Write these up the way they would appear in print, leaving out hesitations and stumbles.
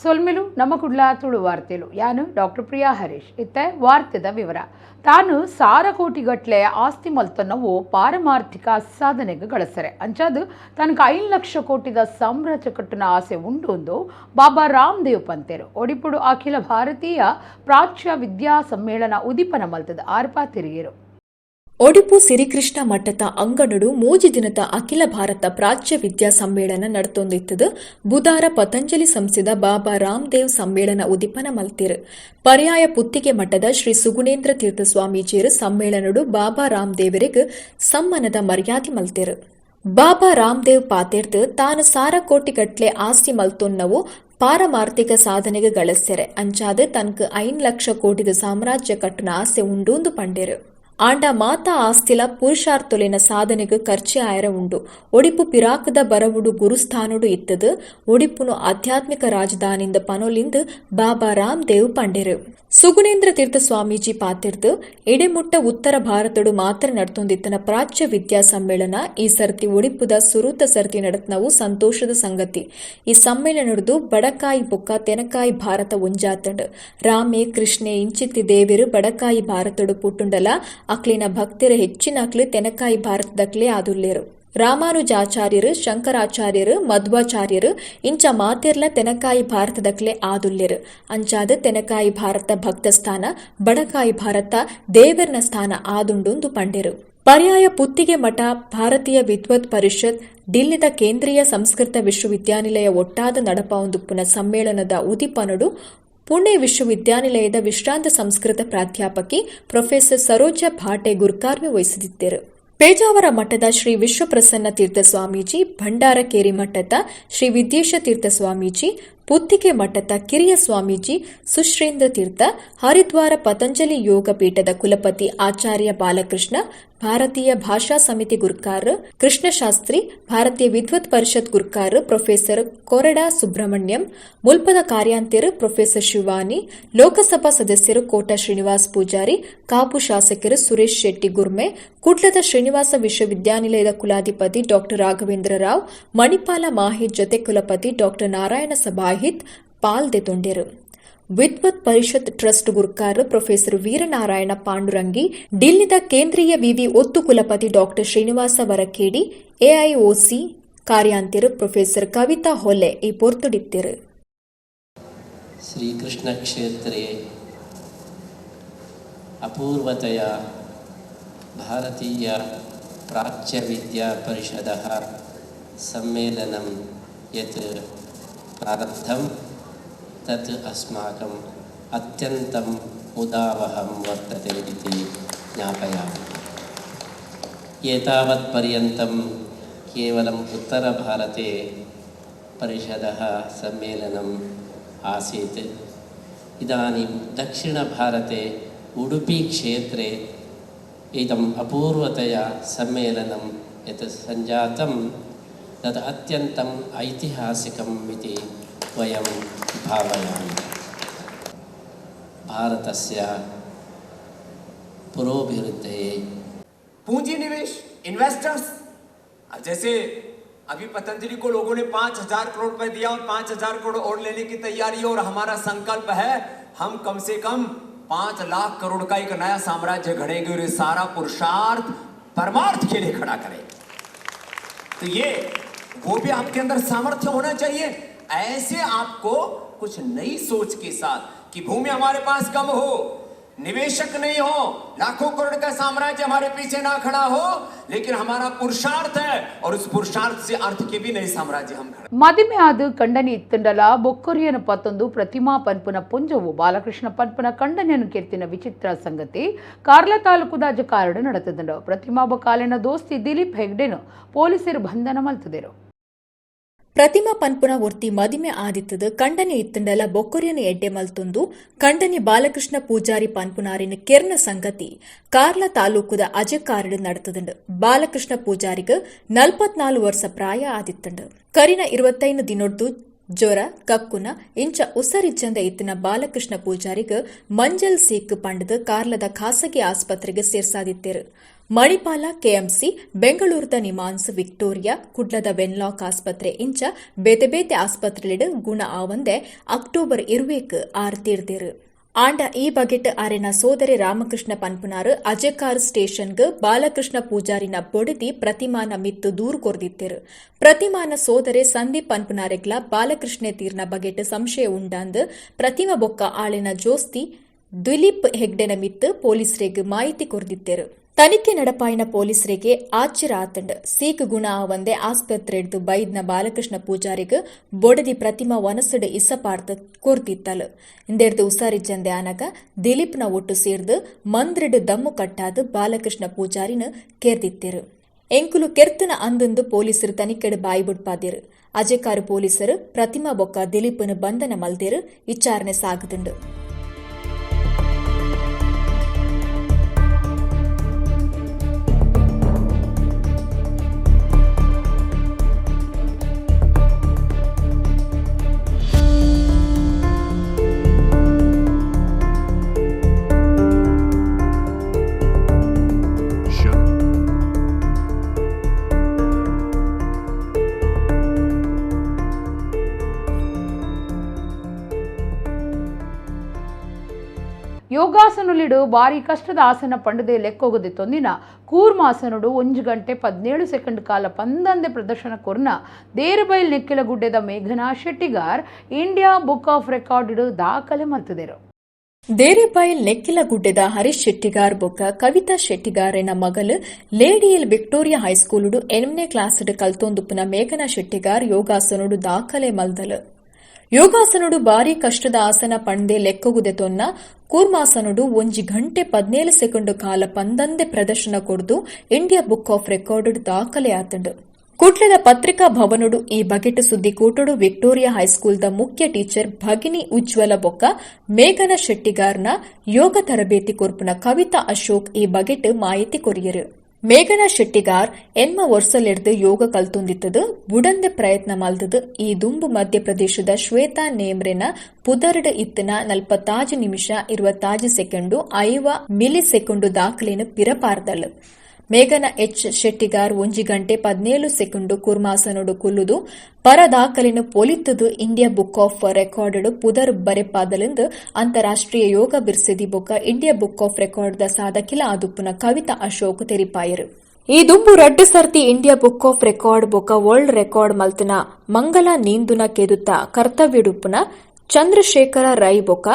ಸೊಲ್ಮೆಲು ನಮ್ಮ ಕುಡ್ಲ ತುಳು ವಾರ್ತೆಲು ಯಾನು ಡಾಕ್ಟರ್ ಪ್ರಿಯಾ ಹರೀಶ್ ಇತ್ತೆ ವಾರ್ತೆದ ವಿವರ ತಾನು ಸಾರ ಕೋಟಿಗಟ್ಲೆ ಆಸ್ತಿ ಮಲ್ತನವು ಪಾರಮಾರ್ಥಿಕ ಸಾಧನೆಗೆ ಗಳಿಸರೆ ಅಂಚಾದು ತನಕ 5 ಲಕ್ಷ ಕೋಟಿದ ಸಾಮ್ರಾಜ್ಯ ಕಟ್ಟನ ಆಸೆ ಉಂಡು ಎಂದು ಬಾಬಾ ರಾಮದೇವ್ ಪಂತೇರು ಒಡಿಪುಡು ಅಖಿಲ ಭಾರತೀಯ ಪ್ರಾಚ್ಯ ವಿದ್ಯಾ ಸಮ್ಮೇಳನ ಉದಿಪನ ಮಲ್ತದ ಆರ್ಪಾ ತಿರುಗಿರು ಒಡಿಪು ಸಿರಿಕೃಷ್ಣ ಮಠದ ಅಂಗನಡು ಮೂಜಿ ದಿನದ ಅಖಿಲ ಭಾರತ ಪ್ರಾಚ್ಯ ವಿದ್ಯಾ ಸಮ್ಮೇಳನ ನಡತೊಂದಿತ್ತದು ಬುಧಾರ ಪತಂಜಲಿ ಸಂಸ್ಥೆದ ಬಾಬಾ ರಾಮದೇವ್ ಸಮ್ಮೇಳನ ಉದಿಪನ ಮಲ್ತಿರು ಪರ್ಯಾಯ ಪುತ್ತಿಗೆ ಮಠದ ಶ್ರೀ ಸುಗುಣೇಂದ್ರ ತೀರ್ಥ ಸ್ವಾಮೀಜಿಯರು ಸಮ್ಮೇಳನಡು ಬಾಬಾ ರಾಮದೇವರಿಗೆ ಸಮ್ಮಾನದ ಮರ್ಯಾದೆ ಮಲ್ತಿರು ಬಾಬಾ ರಾಮದೇವ್ ಪಾತೆರ್ದು ತಾನು ಸಾರ ಕೋಟಿಗಟ್ಲೆ ಆಸ್ತಿ ಮಲ್ತೊನ್ನವು ಪಾರಮಾರ್ಥಿಕ ಸಾಧನೆಗೆ ಗಳಿಸ್ಯರೆ ಅಂಚಾದ ತನಕ 5 ಲಕ್ಷ ಕೋಟಿದ ಸಾಮ್ರಾಜ್ಯ ಕಟ್ಟನ ಆಸೆ ಉಂಡೂಂದು ಪಂಡೇರು ಆಂಡ ಮಾತಾ ಆಸ್ತಿಲ ಪುರುಷಾರ್ಥೊಲಿನ ಸಾಧನೆಗೆ ಖರ್ಚೆ ಆಯರ ಉಂಡು ಒಡಿಪು ಪಿರಾಕದ ಬರವುಡು ಗುರುಸ್ಥಾನುಡು ಇತ್ತದು ಒಡಿಪುನು ಆಧ್ಯಾತ್ಮಿಕ ರಾಜಧಾನಿಂದ ಪನೊಲಿಂದು ಬಾಬಾ ರಾಮದೇವ್ ಪಂಡೇರು ಸುಗುಣೇಂದ್ರ ತೀರ್ಥ ಸ್ವಾಮೀಜಿ ಪಾತಿರ್ದು ಎಡೆಮುಟ್ಟ ಉತ್ತರ ಭಾರತಡು ಮಾತ್ರ ನಡ್ತೊಂದಿತ್ತನ ಪ್ರಾಚ್ಯ ವಿದ್ಯಾ ಸಮ್ಮೇಳನ ಈ ಸರ್ತಿ ಒಡಿಪುದ ಸುರೂತ ಸರ್ತಿ ನಡತ್ನವು ಸಂತೋಷದ ಸಂಗತಿ ಈ ಸಮ್ಮೇಳನದ್ದು ಬಡಕಾಯಿ ಬೊಕ್ಕ ತೆನಕಾಯಿ ಭಾರತ ಒಂಜಾತಂಡು ರಾಮೆ ಕೃಷ್ಣೆ ಇಂಚಿತ್ತಿ ದೇವಿರು ಬಡಕಾಯಿ ಭಾರತಡು ಪುಟ್ಟುಂಡಲ ಅಕ್ಲಿನ ಭಕ್ತಿರ ಹೆಚ್ಚಿನ ಅಕ್ಲು ತೆನಕಾಯಿ ಭಾರತದಕ್ಲೇ ಆದುಲ್ಲೇರು ರಾಮಾನುಜಾಚಾರ್ಯರು ಶಂಕರಾಚಾರ್ಯರು ಮಧ್ವಾಚಾರ್ಯರು ಇಂಚ ಮಾತಿರ್ಲ ತೆನಕಾಯಿ ಭಾರತದಕ್ಲೆ ಆದುಲ್ಯರು ಅಂಚಾದ ತೆನಕಾಯಿ ಭಾರತ ಭಕ್ತ ಸ್ಥಾನ ಬಡಕಾಯಿ ಭಾರತ ದೇವರ್ನ ಸ್ಥಾನ ಆದುಂಡು ಪಂಡೆರು ಪರ್ಯಾಯ ಪುತ್ತಿಗೆ ಮಠ ಭಾರತೀಯ ವಿದ್ವತ್ ಪರಿಷತ್ ದಿಲ್ಲಿದ ಕೇಂದ್ರೀಯ ಸಂಸ್ಕೃತ ವಿಶ್ವವಿದ್ಯಾನಿಲಯ ಒಟ್ಟಾದ ನಡಪಾವಂದುಪ್ಪುನ ಸಮ್ಮೇಳನದ ಉದಿಪನಡು ಪುಣೆ ವಿಶ್ವವಿದ್ಯಾನಿಲಯದ ವಿಶ್ರಾಂತ ಸಂಸ್ಕೃತ ಪ್ರಾಧ್ಯಾಪಕಿ ಪ್ರೊಫೆಸರ್ ಸರೋಜಾ ಭಾಟೆ ಗುರ್ಕಾರ್ಮೆ ವಹಿಸಿದ್ದರು ಪೇಜಾವರ ಮಠದ ಶ್ರೀ ವಿಶ್ವಪ್ರಸನ್ನ ತೀರ್ಥ ಸ್ವಾಮೀಜಿ ಭಂಡಾರಕೇರಿ ಮಠದ ಶ್ರೀ ವಿದ್ಯೇಶ ತೀರ್ಥ ಸ್ವಾಮೀಜಿ ಪುತ್ತಿಗೆ ಮಠದ ಕಿರಿಯ ಸ್ವಾಮೀಜಿ ಸುಶ್ರೇಂದ್ರ ತೀರ್ಥ ಹರಿದ್ವಾರ ಪತಂಜಲಿ ಯೋಗ ಪೀಠದ ಕುಲಪತಿ ಆಚಾರ್ಯ ಬಾಲಕೃಷ್ಣ ಭಾರತೀಯ ಭಾಷಾ ಸಮಿತಿ ಗುರ್ಕಾರ್ ಕೃಷ್ಣಶಾಸ್ತ್ರಿ ಭಾರತೀಯ ವಿದ್ವತ್ ಪರಿಷತ್ ಗುರ್ಕಾರ್ ಪ್ರೊಫೆಸರ್ ಕೊರಡಾ ಸುಬ್ರಹ್ಮಣ್ಯಂ ಮುಲ್ಪದ ಕಾರ್ಯಾಂತಿಯರು ಪ್ರೊಫೆಸರ್ ಶಿವಾನಿ ಲೋಕಸಭಾ ಸದಸ್ಯರು ಕೋಟ ಶ್ರೀನಿವಾಸ್ ಪೂಜಾರಿ ಕಾಪು ಶಾಸಕರು ಸುರೇಶ್ ಶೆಟ್ಟಿ ಗುರ್ಮೆ ಕುಡ್ಲದ ಶ್ರೀನಿವಾಸ ವಿಶ್ವವಿದ್ಯಾನಿಲಯದ ಕುಲಾಧಿಪತಿ ಡಾ ರಾಘವೇಂದ್ರ ರಾವ್ ಮಣಿಪಾಲ ಮಾಹಿತ್ ಜೊತೆ ಕುಲಪತಿ ಡಾ ನಾರಾಯಣ ಸಭಾಹಿತ್ ಪಾಲ್ದೆತೊಂಡೆರು ವಿದ್ವತ್ ಪರಿಷತ್ ಟ್ರಸ್ಟ್ ಗುರ್ಕಾರ್ ಪ್ರೊಫೆಸರ್ ವೀರನಾರಾಯಣ ಪಾಂಡುರಂಗಿ ದಿಲ್ಲಿದ ಕೇಂದ್ರೀಯ ವಿವಿ ಒತ್ತು ಕುಲಪತಿ ಡಾ ಶ್ರೀನಿವಾಸ ವರಕೇಡಿ ಎಐಒಸಿ ಕಾರ್ಯಾಂತಿಯರು ಪ್ರೊಫೆಸರ್ ಕವಿತಾ ಹೊಲೆ ಈ ಪೊರ್ತುಡಿತ್ತಿರು ಶ್ರೀಕೃಷ್ಣ ಕ್ಷೇತ್ರೇ ಅಪೂರ್ವತೆಯ ಭಾರತೀಯ ಪ್ರಾಚ್ಯ ವಿದ್ಯಾ ಪರಿಷದಃ ಸಮ್ಮೇಳನಂ ಯತ್ ಪ್ರಾರಬ್ಧಂ ತತ್ ಅಸ್ಮಾಕಂ ಅತ್ಯಂತಂ ಮುದಾವಹಂ ವರ್ತತೆ ಇತಿ ಜ್ಞಾಪಯಾಮಿ ಏತಾವತ್ ಪರ್ಯಂತಂ ಕೇವಲಂ ಉತ್ತರ ಭಾರತೆ ಪರಿಷದಃ ಸಮ್ಮೇಳನಂ ಆಸೀತ್ ಇದಾनीं ದಕ್ಷಿಣ ಭಾರತೆ ಉಡುಪಿ ಕ್ಷೇತ್ರೆ ಇದಂ ಅಪೂರ್ವತೆಯ ಸಮ್ಮೇಳನಂ ಯತ್ ಸಂಜಾತಂ ತದ್ ಅತ್ಯಂತಂ ಐತಿಹಾಸಿಕಂ ಇತಿ वयं भावयामि भारतस्य पुरोभिवृद्धये पूंजी निवेश इन्वेस्टर्स जैसे अभी पतंजलि को लोगों ने 5,000 करोड़ रुपए दिया और 5,000 करोड़ और लेने की तैयारी और हमारा संकल्प है हम कम से कम 5 लाख करोड़ का एक नया साम्राज्य गढ़ेंगे और ये सारा पुरुषार्थ परमार्थ के लिए खड़ा करें। तो ये वो भी आपके अंदर सामर्थ्य होना चाहिए। ऐसे आपको कुछ नई सोच के साथ कि भूमि हमारे पास कम हो, निवेशक नहीं हो, लाखों करोड़ का साम्राज्य हमारे पीछे ना खड़ा हो, लेकिन हमारा पुरुषार्थ है और उस पुरुषार्थ से अर्थ के भी नए साम्राज्य हम खड़े ಮದಿಮೆ ಆದು ಕಂಡನಿ ಇತ್ತಂಡಲ ಬೊಕ್ಕೊರಿಯನ ಪತ್ತೊಂದು ಪ್ರತಿಮಾ ಪನ್ಪುನ ಪುಂಜವು ಬಾಲಕೃಷ್ಣ ಪನ್ಪುನ ಕಂಡನೆಯನ್ನು ಕೆತ್ತಿನ ವಿಚಿತ್ರ ಸಂಗತಿ ಕಾರ್ಲ ತಾಲೂಕುದ ಅಜಕಾರಡು ನಡೆತದಂಡು ಪ್ರತಿಮಾ ಬಕಾಲಿನ ದೋಸ್ತಿ ದಿಲೀಪ್ ಹೆಗ್ಡೆನು ಪೊಲೀಸರು ಬಂಧನ ಮಲ್ತದರು ಪ್ರತಿಮಾ ಪನ್ಪುನ ಒರ್ತಿ ಮದಿಮೆ ಆದಿತ್ತದು ಕಂಡನಿ ಇತ್ತಂಡಲ ಬೊಕ್ಕೊರಿಯನ ಎಡ್ಡೆ ಮಲ್ತೊಂದು ಕಂಡನಿ ಬಾಲಕೃಷ್ಣ ಪೂಜಾರಿ ಪನ್ಪುನಾರಿನ ಕೆರ್ನ ಸಂಗತಿ ಕಾರ್ಲ ತಾಲೂಕುದ ಅಜಕಾರಡು ನಡತದಂಡು ಬಾಲಕೃಷ್ಣ ಪೂಜಾರಿಗ 44 ವರ್ಷ ಪ್ರಾಯ ಆದಿತ್ತಂಡು ಕರಿನ 25 ದಿನೊಡ್ದು ಜ್ವರ ಕಕ್ಕುನ ಇಂಚ ಉಸರಿಜ್ಜಂದ ಇತ್ತಿನ ಬಾಲಕೃಷ್ಣ ಪೂಜಾರಿಗ ಮಂಜಲ್ ಸೀಕ್ ಪಂಡದ ಕಾರ್ಲದ ಖಾಸಗಿ ಆಸ್ಪತ್ರೆಗೆ ಸೇರ್ಸಾದಿತ್ತೇರು ಮಣಿಪಾಲ ಕೆಎಂಸಿ ಬೆಂಗಳೂರದ ನಿಮಾನ್ಸ್ ವಿಕ್ಟೋರಿಯಾ ಕುಡ್ಲದ ವೆನ್ಲಾಕ್ ಆಸ್ಪತ್ರೆ ಇಂಚ ಬೇತೆ ಬೇತೆ ಆಸ್ಪತ್ರೆಲಿಡು ಗುಣ ಆವಂದೆ ಅಕ್ಟೋಬರ್ 20 ಆರ್ತೀರ್ದಿರು ಆಂಡ ಈ ಬಗೆಟ್ ಅರೆನ ಸೋದರಿ ರಾಮಕೃಷ್ಣ ಪನ್ಪುನಾರು ಅಜಕಾರ್ ಸ್ಟೇಷನ್ಗ್ ಬಾಲಕೃಷ್ಣ ಪೂಜಾರಿನ ಬೊಡಿದಿ ಪ್ರತಿಮಾನ ಮಿತ್ತು ದೂರು ಕೊರ್ದಿತ್ತಿರು ಪ್ರತಿಮಾನ ಸೋದರಿ ಸಂದೀಪ್ ಪನ್ಪುನಾರೆಗ್ಲ ಬಾಲಕೃಷ್ಣ ತೀರ್ನ ಬಗೆಟ್ ಸಂಶಯ ಉಂಡಾಂದು ಪ್ರತಿಮಾ ಬೊಕ್ಕ ಆಳಿನ ಜೋಸ್ತಿ ದಿಲೀಪ್ ಹೆಗ್ಡೆನ ಮಿತ್ತು ಪೊಲೀಸರಿಗೆ ಮಾಹಿತಿ ಕೊರ್ದಿತ್ತಿರು ತನಿಖೆ ನಡಪಾಯಿನ ಪೊಲೀಸರಿಗೆ ಆಶ್ಚರ್ಯ ಆತಂಡ್ ಸೀಕ್ ಗುಣ ಆವಂದೆ ಆಸ್ಪತ್ರೆ ಹಿಡಿದು ಬೈದ್ನ ಬಾಲಕೃಷ್ಣ ಪೂಜಾರಿಗ ಬೊಡದಿ ಪ್ರತಿಮಾ ವನಸಡು ಇಸಪಾರ್ಥ ಕೊರ್ತಿತ್ತಲು ಇಂದೆಡ್ದು ಉಸಾರಿಜ್ಜಂದೆ ಆನಗ ದಿಲೀಪ್ನ ಒಟ್ಟು ಸೇರ್ದು ಮಂದ್ರಿಡು ದಮ್ಮು ಕಟ್ಟಾದು ಬಾಲಕೃಷ್ಣ ಪೂಜಾರಿನ ಕೆರ್ದಿತ್ತಿರು ಎಂಕುಲು ಕೆರ್ತನ ಅಂದೊಂದು ಪೊಲೀಸರು ತನಿಖೆಡು ಬಾಯಿ ಬಿಡ್ಪಾದಿರು ಅಜೆಕಾರು ಪೊಲೀಸರು ಪ್ರತಿಮಾ ಬೊಕ್ಕ ದಿಲೀಪನ ಬಂಧನ ಮಲ್ದೇರು ವಿಚಾರಣೆ ಸಾಗುದುಂಡು ಯೋಗಾಸನುಲಿಡು ಭಾರಿ ಕಷ್ಟದ ಆಸನ ಪಂಡದೆ ಲೆಕ್ಕೋಗದೆ ತೊಂದಿನ ಕೂರ್ಮಾಸನುಡು 1 ಗಂಟೆ 17 ಸೆಕೆಂಡ್ ಕಾಲ ಪಂದಂದೆ ಪ್ರದರ್ಶನ ಕೊರ್ನ ದೇರಬೈಲ್ ನೆಕ್ಕಿಲಗುಡ್ಡೆದ ಮೇಘನಾ Shettigar India book of record ದಾಖಲೆ ಮಲ್ತುದೆರು ದೇರೆಬೈಲ್ ನೆಕ್ಕಿಲಗುಡ್ಡೆದ ಹರೀಶ್ ಶೆಟ್ಟಿಗಾರ್ ಬೊಕ್ಕ ಕವಿತಾ ಶೆಟ್ಟಿಗಾರೆನ ಮಗಲು ಲೇಡಿಯಲ್ ವಿಕ್ಟೋರಿಯಾ ಹೈಸ್ಕೂಲುಡು 8ನೇ ಕ್ಲಾಸ್ಡ್ ಕಲ್ತೊಂದುಪ್ಪುನ ಮೇಘನಾ ಶೆಟ್ಟಿಗಾರ್ ಯೋಗಾಸನುಡು ದಾಖಲೆ ಮಲ್ದಲು ಯೋಗಾಸನುಡು ಭಾರಿ ಕಷ್ಟದ ಆಸನ ಪಂಡೆ ಲೆಕ್ಕೊಗುದೆ ತೊನ್ನ ಕೂರ್ಮಾಸನುಡು 1 ಗಂಟೆ 17 ಸೆಕೆಂಡ್ ಕಾಲ ಪಂದಂದೆ ಪ್ರದರ್ಶನ ಕೊಡ್ದು ಇಂಡಿಯಾ ಬುಕ್ ಆಫ್ ರೆಕಾರ್ಡ್ ದಾಖಲೆ ಆತಂಡು ಕುಟ್ಲದ ಪತ್ರಿಕಾ ಭವನುಡು ಈ ಬಗೆಟ್ ಸುದ್ದಿ ಕೂಟಡು ವಿಕ್ಟೋರಿಯಾ ಹೈಸ್ಕೂಲ್ದ ಮುಖ್ಯ ಟೀಚರ್ ಭಗಿನಿ ಉಜ್ವಲ ಬೊಕ್ಕ ಮೇಘನಾ ಶೆಟ್ಟಿಗಾರ್ನ ಯೋಗ ತರಬೇತಿ ಕೊರ್ಪುನ ಕವಿತಾ ಅಶೋಕ್ ಈ ಬಗೆಟ್ ಮಾಹಿತಿ ಕೊರಿಯರು ಮೇಘನಾ ಶೆಟ್ಟಿಗಾರ್ ಎನ್ಮ ವರ್ಷಲೆಡ್ದು ಯೋಗ ಕಲ್ತೊಂದಿತ್ತದು ಬುಡಂದೆ ಪ್ರಯತ್ನ ಮಲ್ದದು ಈ ದುಂಬು ಮಧ್ಯಪ್ರದೇಶದ ಶ್ವೇತಾ ನೇಮ್ರೆನ ಪುದರ್ಡ್ ಇತ್ತನ 45 ನಿಮಿಷ 26 ಸೆಕೆಂಡು 5 ಮಿಲಿ ಸೆಕೆಂಡು ದಾಖಲೆನು ಪಿರಪಾರ್ದಳು ಮೇಘನಾ ಎಚ್ ಶೆಟ್ಟಿಗಾರ್ 1 ಗಂಟೆ 17 ಸೆಕೆಂಡು ಕುರ್ಮಾಸನುಡು ಕುಲ್ಲುದು ಪರ ದಾಖಲೆನು ಪೊಲಿತ್ತದು ಇಂಡಿಯಾ ಬುಕ್ ಆಫ್ ರೆಕಾರ್ಡ್ ಪುದರ್ ಬರೆಪಾದಲೆಂದು ಅಂತಾರಾಷ್ಟ್ರೀಯ ಯೋಗ ಬಿರ್ಸೆದಿ ಬೊಕ್ಕ ಇಂಡಿಯಾ ಬುಕ್ ಆಫ್ ರೆಕಾರ್ಡ್ ಸಾಧಕಿಲ ಆದುಪ್ಪುನ ಕವಿತಾ ಅಶೋಕ್ ತೆರಿಪಾಯರು ಈ ದುಂಬು 2 ಸರ್ತಿ ಇಂಡಿಯಾ ಬುಕ್ ಆಫ್ ರೆಕಾರ್ಡ್ ಬೊಕ್ಕ ವರ್ಲ್ಡ್ ರೆಕಾರ್ಡ್ ಮಲ್ತನ ಮಂಗಲ ನೀಂದುನ ಕೆದುತ್ತ ಕರ್ತವ್ಯಡುಪ್ಪುನ ಚಂದ್ರಶೇಖರ ರೈ ಬೊಕ್ಕ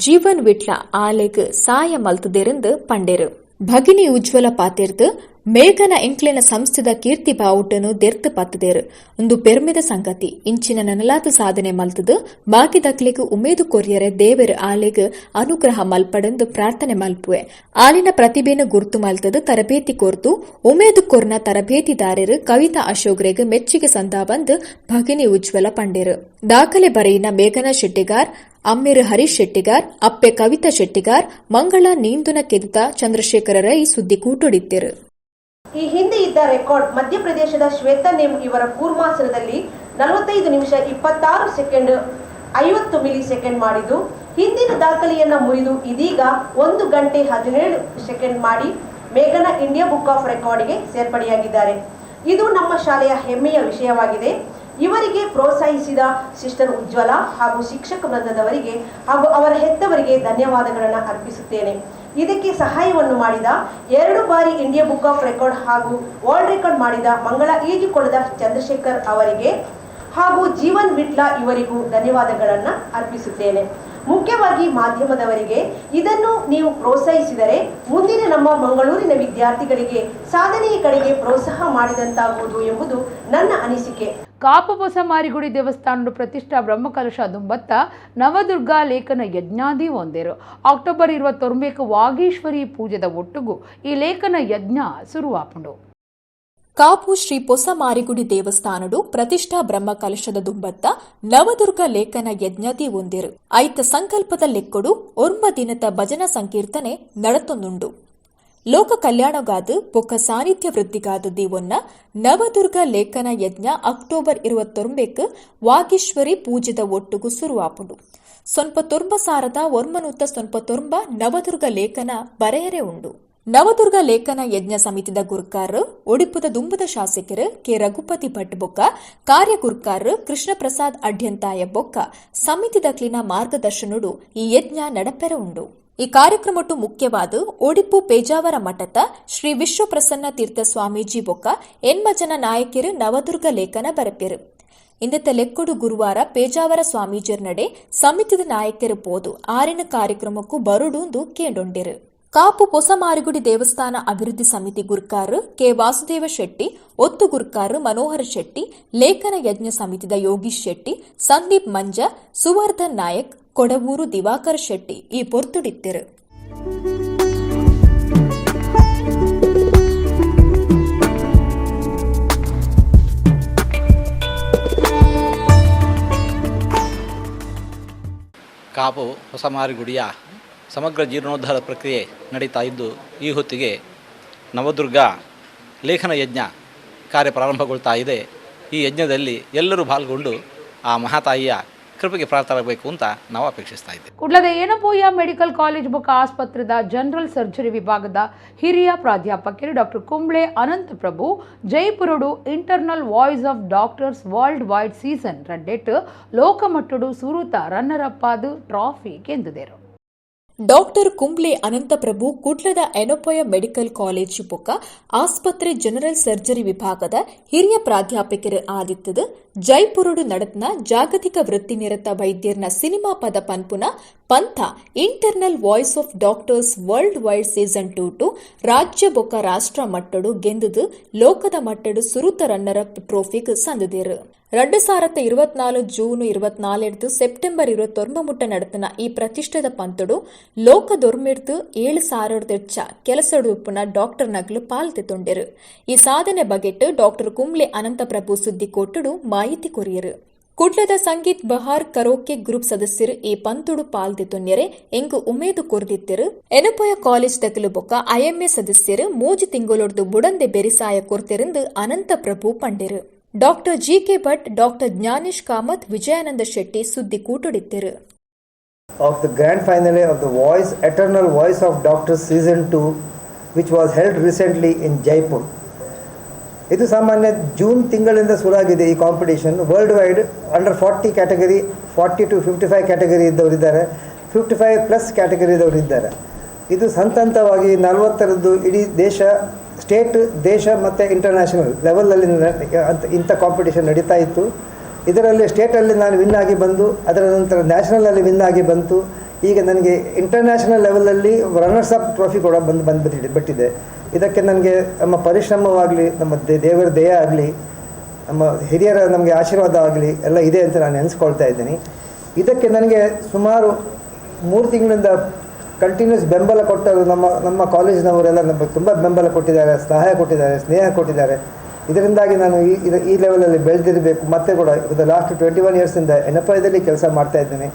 ಜೀವನ್ ವಿಟ್ಲ ಆಲೆಗ್ ಸಾಯ ಮಲ್ತುದೆರೆಂದು ಪಂಡೆರು ಭಗಿನಿ ಉಜ್ವಲ ಪಾತೆರ್ದು ಮೇಘನ ಎಂಕ್ಲೆನ ಸಂಸ್ಥೆದ ಕೀರ್ತಿ ಬಾವುಟನು ದೆರ್ತು ಪತ್ತದೇರು ಒಂದು ಪೆರ್ಮೆದ ಸಂಗತಿ ಇಂಚಿನ ನನಲಾದ ಸಾಧನೆ ಮಲ್ತದು ಬಾಕಿ ದಕ್ಲೆಗ್ ಉಮೇದು ಕೊರಿಯರೆ ದೇವೆರು ಆಲೆಗ್ ಅನುಗ್ರಹ ಮಲ್ಪಡೆಂದು ಪ್ರಾರ್ಥನೆ ಮಲ್ಪುವೆ ಆಲಿನ ಪ್ರತಿಭೆನು ಗುರ್ತು ಮಲ್ತದು ತರಬೇತಿ ಕೊರ್ತು ಉಮೇದು ಕೊರ್ನ ತರಬೇತಿದಾರರು ಕವಿತಾ ಅಶೋಕ್ರೆಗ್ ಮೆಚ್ಚುಗೆ ಸಂದ ಬಂದು ಭಗಿನಿ ಉಜ್ವಲ ಪಂಡೆರು ದಾಖಲೆ ಬರೆಯಿನ ಮೇಘನಾ ಶೆಟ್ಟಿಗಾರ್ ಅಮ್ಮೇರು ಹರೀಶ್ ಶೆಟ್ಟಿಗಾರ್ ಅಪ್ಪೆ ಕವಿತಾ ಶೆಟ್ಟಿಗಾರ್ ಮಂಗಳ ನೀಂದುನ ಕೆದುತ ಚಂದ್ರಶೇಖರ ರೈ ಸುದ್ದಿ ಕೂಟೊಡಿತ್ತೆರು ಈ ಹಿಂದೆ ಇದ್ದ ರೆಕಾರ್ಡ್ ಮಧ್ಯಪ್ರದೇಶದ ಶ್ವೇತಾ ನೇಮ್ ಇವರ ಕೂರ್ಮಾಸನದಲ್ಲಿ 45 ನಿಮಿಷ 26 ಸೆಕೆಂಡ್ 50 ಮಿಲಿ ಸೆಕೆಂಡ್ ಮಾಡಿದ್ದು ಹಿಂದಿನ ದಾಖಲೆಯನ್ನ ಮುರಿದು ಇದೀಗ 1 ಗಂಟೆ 17 ಸೆಕೆಂಡ್ ಮಾಡಿ ಮೇಘನಾ ಇಂಡಿಯಾ ಬುಕ್ ಆಫ್ ರೆಕಾರ್ಡ್ಗೆ ಸೇರ್ಪಡೆಯಾಗಿದ್ದಾರೆ. ಇದು ನಮ್ಮ ಶಾಲೆಯ ಹೆಮ್ಮೆಯ ವಿಷಯವಾಗಿದೆ. ಇವರಿಗೆ ಪ್ರೋತ್ಸಾಹಿಸಿದ ಸಿಸ್ಟರ್ ಉಜ್ವಲ ಹಾಗೂ ಶಿಕ್ಷಕ ವೃಂದದವರಿಗೆ ಹಾಗೂ ಅವರ ಹೆತ್ತವರಿಗೆ ಧನ್ಯವಾದಗಳನ್ನು ಅರ್ಪಿಸುತ್ತೇನೆ. ಇದಕ್ಕೆ ಸಹಾಯವನ್ನು ಮಾಡಿದ 2 ಬಾರಿ ಇಂಡಿಯಾ ಬುಕ್ ಆಫ್ ರೆಕಾರ್ಡ್ ಹಾಗೂ ವರ್ಲ್ಡ್ ರೆಕಾರ್ಡ್ ಮಾಡಿದ ಮಂಗಳ ಈಜುಕೊಳದ ಚಂದ್ರಶೇಖರ್ ಅವರಿಗೆ ಹಾಗೂ ಜೀವನ್ ವಿಟ್ಲ ಇವರಿಗೂ ಧನ್ಯವಾದಗಳನ್ನು ಅರ್ಪಿಸುತ್ತೇನೆ. ಮುಖ್ಯವಾಗಿ ಮಾಧ್ಯಮದವರಿಗೆ ಇದನ್ನು ನೀವು ಪ್ರೋತ್ಸಾಹಿಸಿದರೆ ಮುಂದಿನ ನಮ್ಮ ಮಂಗಳೂರಿನ ವಿದ್ಯಾರ್ಥಿಗಳಿಗೆ ಸಾಧನೆಯ ಕಡೆಗೆ ಪ್ರೋತ್ಸಾಹ ಮಾಡಿದಂತಾಗುವುದು ಎಂಬುದು ನನ್ನ ಅನಿಸಿಕೆ. ಕಾಪಪೊಸ ಮಾರಿಗುಡಿ ದೇವಸ್ಥಾನದ ಪ್ರತಿಷ್ಠಾ ಬ್ರಹ್ಮಕಲಶ ದುಂಬತ್ತ ನವದುರ್ಗಾ ಲೇಖನ ಯಜ್ಞಾದಿ ಒಂದೇರು ಅಕ್ಟೋಬರ್ 29 ವಾಗೀಶ್ವರಿ ಪೂಜೆದ ಒಟ್ಟುಗು ಈ ಲೇಖನ ಯಜ್ಞ ಶುರುವಾಪುಂಡು. ಕಾಪು ಶ್ರೀ ಪೊಸ ಮಾರಿಗುಡಿ ದೇವಸ್ಥಾನಡು ಪ್ರತಿಷ್ಠಾ ಬ್ರಹ್ಮ ಕಲಶದ ದುಂಬತ್ತ ನವದುರ್ಗ ಲೇಖನ ಯಜ್ಞದಿ ಒಂದೇರು ಐತ ಸಂಕಲ್ಪದ ಲೆಕ್ಕೊಡು 9 ದಿನದ ಭಜನಾ ಸಂಕೀರ್ತನೆ ನಡತೊಂದುಂಡು. ಲೋಕ ಕಲ್ಯಾಣಗಾದು ಬೊಕ್ಕ ಸಾನ್ನಿಧ್ಯ ವೃದ್ಧಿಗಾದ ದೇವೊನ್ನ ನವದುರ್ಗ ಲೇಖನ ಯಜ್ಞ ಅಕ್ಟೋಬರ್ 29 ವಾಗೀಶ್ವರಿ ಪೂಜೆದ ಒಟ್ಟುಗು ಶುರುವಾಪುಂಡು. ಸೊನ್ಪ ತೊರ್ಬ ಸಾರದ ಒರ್ಮನೂತ ಸೊನ್ಪ ತೊರ್ಬ ನವದುರ್ಗ ಲೇಖನ ಬರೆಯರೆ ಉಂಡು. ನವದುರ್ಗ ಲೇಖನ ಯಜ್ಞ ಸಮಿತಿದ ಗುರ್ಕಾರ್ ಒಡಿಪುದ ದುಂಬುದ ಶಾಸಕರು ಕೆ ರಘುಪತಿ ಭಟ್ ಬೊಕ್ಕ ಕಾರ್ಯ ಗುರ್ಕಾರ್ ಕೃಷ್ಣ ಪ್ರಸಾದ್ ಅಡ್ಯಂತಾಯ ಬೊಕ್ಕ ಸಮಿತಿದ ಕ್ಲಿನ ಮಾರ್ಗದರ್ಶನಡು ಈ ಯಜ್ಞ ನಡಪೆರ ಉಂಡು. ಈ ಕಾರ್ಯಕ್ರಮಟ್ಟು ಮುಖ್ಯವಾದ ಒಡಿಪು ಪೇಜಾವರ ಮಠದ ಶ್ರೀ ವಿಶ್ವಪ್ರಸನ್ನ ತೀರ್ಥ ಸ್ವಾಮೀಜಿ ಬೊಕ್ಕ ಎನ್ಮ ಜನ ನಾಯಕರು ನವದುರ್ಗ ಲೇಖನ ಬರಪೆರು. ಇಂದത്തെ ಲೆಕ್ಕಡು ಗುರುವಾರ ಪೇಜಾವರ ಸ್ವಾಮೀಜಿಯರ್ ನಡೆ ಸಮಿತಿದ ನಾಯಕರು ಪೋದು ಆರಿನ ಕಾರ್ಯಕ್ರಮಕ್ಕೂ ಬರುಡುಂದು ಕೇಂಡೊಂಡಿರು. ಕಾಪು ಪೊಸಮಾರಿಗುಡಿ ದೇವಸ್ಥಾನ ಅಭಿವೃದ್ಧಿ ಸಮಿತಿ ಗುರ್ಕಾರ್ ಕೆ ವಾಸುದೇವ ಶೆಟ್ಟಿ, ಒತ್ತು ಗುರ್ಕಾರ್ ಮನೋಹರ ಶೆಟ್ಟಿ, ಲೇಖನ ಯಜ್ಞ ಸಮಿತಿದ ಯೋಗೀಶ್ ಶೆಟ್ಟಿ, ಸಂದೀಪ್ ಮಂಜ, ಸುವರ್ಧನ್ ನಾಯಕ್, ಕೊಡವೂರು ದಿವಾಕರ್ ಶೆಟ್ಟಿ ಈ ಪೊರ್ತುಡಿತ್ತಿರು. ಕಾಪು ಹೊಸಮಾರಿಗುಡಿಯ ಸಮಗ್ರ ಜೀರ್ಣೋದ್ಧಾರ ಪ್ರಕ್ರಿಯೆ ನಡೀತಾ ಇದ್ದು ಈ ಹೊತ್ತಿಗೆ ನವದುರ್ಗ ಲೇಖನ ಯಜ್ಞ ಕಾರ್ಯ ಪ್ರಾರಂಭಗೊಳ್ತಾ ಇದೆ. ಈ ಯಜ್ಞದಲ್ಲಿ ಎಲ್ಲರೂ ಪಾಲ್ಗೊಂಡು ಆ ಮಹಾತಾಯಿಯ ಕೃಪೆಗೆ ಪ್ರಾರ್ಥನಾಗಬೇಕು ಅಂತ ನಾವು ಅಪೇಕ್ಷಿಸ್ತಾ ಇದ್ದೇವೆ. ಕುಡ್ಲದ ಏನಪೋಯ ಮೆಡಿಕಲ್ ಕಾಲೇಜ್ ಬೊಕ್ಕ ಆಸ್ಪತ್ರೆದ ಜನರಲ್ ಸರ್ಜರಿ ವಿಭಾಗದ ಹಿರಿಯ ಪ್ರಾಧ್ಯಾಪಕರು ಡಾಕ್ಟರ್ ಕುಂಬ್ಳೆ ಅನಂತಪ್ರಭು ಜೈಪುರಡು internal voice of doctors world wide season ರಡ್ಡೆಟ್ ಲೋಕಮಟ್ಟಡು ಸುರುತ ರನ್ನರ್ ಅಪ್ ಆದ ಟ್ರಾಫಿ ಗೆದ್ದಿದರು. ಡಾಕ್ಟರ್ ಕುಂಬ್ಳೆ ಅನಂತಪ್ರಭು ಕುಡ್ಲದ ಎನೊಪೊಯ ಮೆಡಿಕಲ್ ಕಾಲೇಜ್ ಬೊಕ್ಕ ಆಸ್ಪತ್ರೆ ಜನರಲ್ ಸರ್ಜರಿ ವಿಭಾಗದ ಹಿರಿಯ ಪ್ರಾಧ್ಯಾಪಕರು ಆದಿತ್ತದು ಜೈಪುರಡು ನಡತ್ನ ಜಾಗತಿಕ ವೃತ್ತಿನಿರತ ವೈದ್ಯರ್ನ ಸಿನಿಮಾ ಪದ ಪನ್ಪುನ ಪಂಥ internal voice of doctors world wide season 2 ರಾಜ್ಯ ಬೊಕ್ಕ ರಾಷ್ಟ್ರ ಮಟ್ಟಡು ಗೆಂದುದು ಲೋಕದ ಮಟ್ಟಡು ಸುರುತ ರನ್ನರ್ ಅಪ್ ಟ್ರೋಫಿಗ್ ಸಂದಿದೇರು. 2024 ಜೂನ್ 24 ಸೆಪ್ಟೆಂಬರ್ 29 ಮುಟ್ಟ ನಡತನ ಈ ಪ್ರತಿಷ್ಠಿತ ಪಂತಡು ಲೋಕದೊರ್ಮೆಡ್ದು 7,000 ಹೆಚ್ಚ ಕೆಲಸಡುಪುನ ಡಾಕ್ಟರ್ ನಗ್ಲು ಪಾಲ್ತೆತೊಂಡೆರು. ಈ ಸಾಧನೆ ಬಗೆಟ್ ಡಾಕ್ಟರ್ ಕುಂಬ್ಳೆ ಅನಂತಪ್ರಭು ಸುದ್ದಿ ಕೊಟ್ಟಡು ಮಾಹಿತಿ ಕೊರಿಯರು. ಕುಡ್ಲದ ಸಂಗೀತ್ ಬಹಾರ್ ಕರೋಕೆ ಗ್ರೂಪ್ ಸದಸ್ಯರು ಈ ಪಂತುಡು ಪಾಲ್ದೆತೊನ್ಯರೆ ಎಂಗು ಉಮೇದು ಕೊರ್ದಿತ್ತರು. ಎನಪೊಯ ಕಾಲೇಜ್ ತಗಲು ಬೊಕ್ಕ ಐಎಂಎ ಸದಸ್ಯರು ಮೂಜಿ ತಿಂಗಳೊಡ್ದು ಬುಡಂದೆ ಬೆರಿಸಾಯ ಕೊರ್ತೆರೆಂದು ಅನಂತಪ್ರಭು ಪಂಡೆರು. Doctor GK Bhat, doctor Jnanesh Kamath, Vijayananda Shetty ಸುದ್ದಿ ಕೂಟುಡಿತ್ತರು. Of the grand finale of the Voice Eternal Voice of Doctors Season 2 which was held recently in Jaipur. ಇದು ಸಾಮಾನ್ಯ ಜೂನ್ ತಿಂಗಳಿಂದ ಶುರುವಾಗಿದೆ ಈ competition. World wide under 40 category, 40 to 55 category ಇದ್ದವರಿದ್ದಾರೆ, 55+ ಕ್ಯಾಟಗರಿ ಇದ್ದವರು ಇದ್ದಾರೆ. ಇದು ಹಂತವಾಗಿ 40ರದ್ದು ಇಡೀ ದೇಶ, ಸ್ಟೇಟ್, ದೇಶ ಮತ್ತು ಇಂಟರ್ನ್ಯಾಷನಲ್ ಲೆವೆಲಲ್ಲಿ ಇಂಥ ಕಾಂಪಿಟೇಷನ್ ನಡೀತಾ ಇತ್ತು. ಇದರಲ್ಲಿ ಸ್ಟೇಟಲ್ಲಿ ನಾನು ವಿನ್ ಆಗಿ ಬಂದು ಅದರ ನಂತರ ನ್ಯಾಷನಲಲ್ಲಿ ವಿನ್ ಆಗಿ ಬಂತು. ಈಗ ನನಗೆ ಇಂಟರ್ನ್ಯಾಷನಲ್ ಲೆವೆಲಲ್ಲಿ ರನ್ನರ್ಸ್ ಅಪ್ ಟ್ರೋಫಿ ಕೂಡ ಬಿಟ್ಟಿದೆ. ಇದಕ್ಕೆ ನನಗೆ ನಮ್ಮ ಪರಿಶ್ರಮವಾಗಲಿ, ನಮ್ಮ ದೇವರ ದಯ ಆಗಲಿ, ನಮ್ಮ ಹಿರಿಯರ ನಮಗೆ ಆಶೀರ್ವಾದ ಆಗಲಿ ಎಲ್ಲ ಇದೆ ಅಂತ ನಾನು ನೆನೆಸ್ಕೊಳ್ತಾ ಇದ್ದೀನಿ. ಇದಕ್ಕೆ ನನಗೆ ಸುಮಾರು 3 ತಿಂಗಳಿಂದ ಕಂಟಿನ್ಯೂಸ್ ಬೆಂಬಲ ಕೊಟ್ಟರು ನಮ್ಮ ಕಾಲೇಜಿನವರೆಲ್ಲ ನಮಗೆ ತುಂಬ ಬೆಂಬಲ ಕೊಟ್ಟಿದ್ದಾರೆ, ಸಹಾಯ ಕೊಟ್ಟಿದ್ದಾರೆ, ಸ್ನೇಹ ಕೊಟ್ಟಿದ್ದಾರೆ. ಇದರಿಂದಾಗಿ ನಾನು ಈ ಲೆವೆಲಲ್ಲಿ ಬೆಳೆದಿರಬೇಕು. ಮತ್ತೆ ಕೂಡ ಲಾಸ್ಟ್ 21 ಇಯರ್ಸಿಂದ ಎನಪಯದಲ್ಲಿ ಕೆಲಸ ಮಾಡ್ತಾ ಇದ್ದೇನೆ.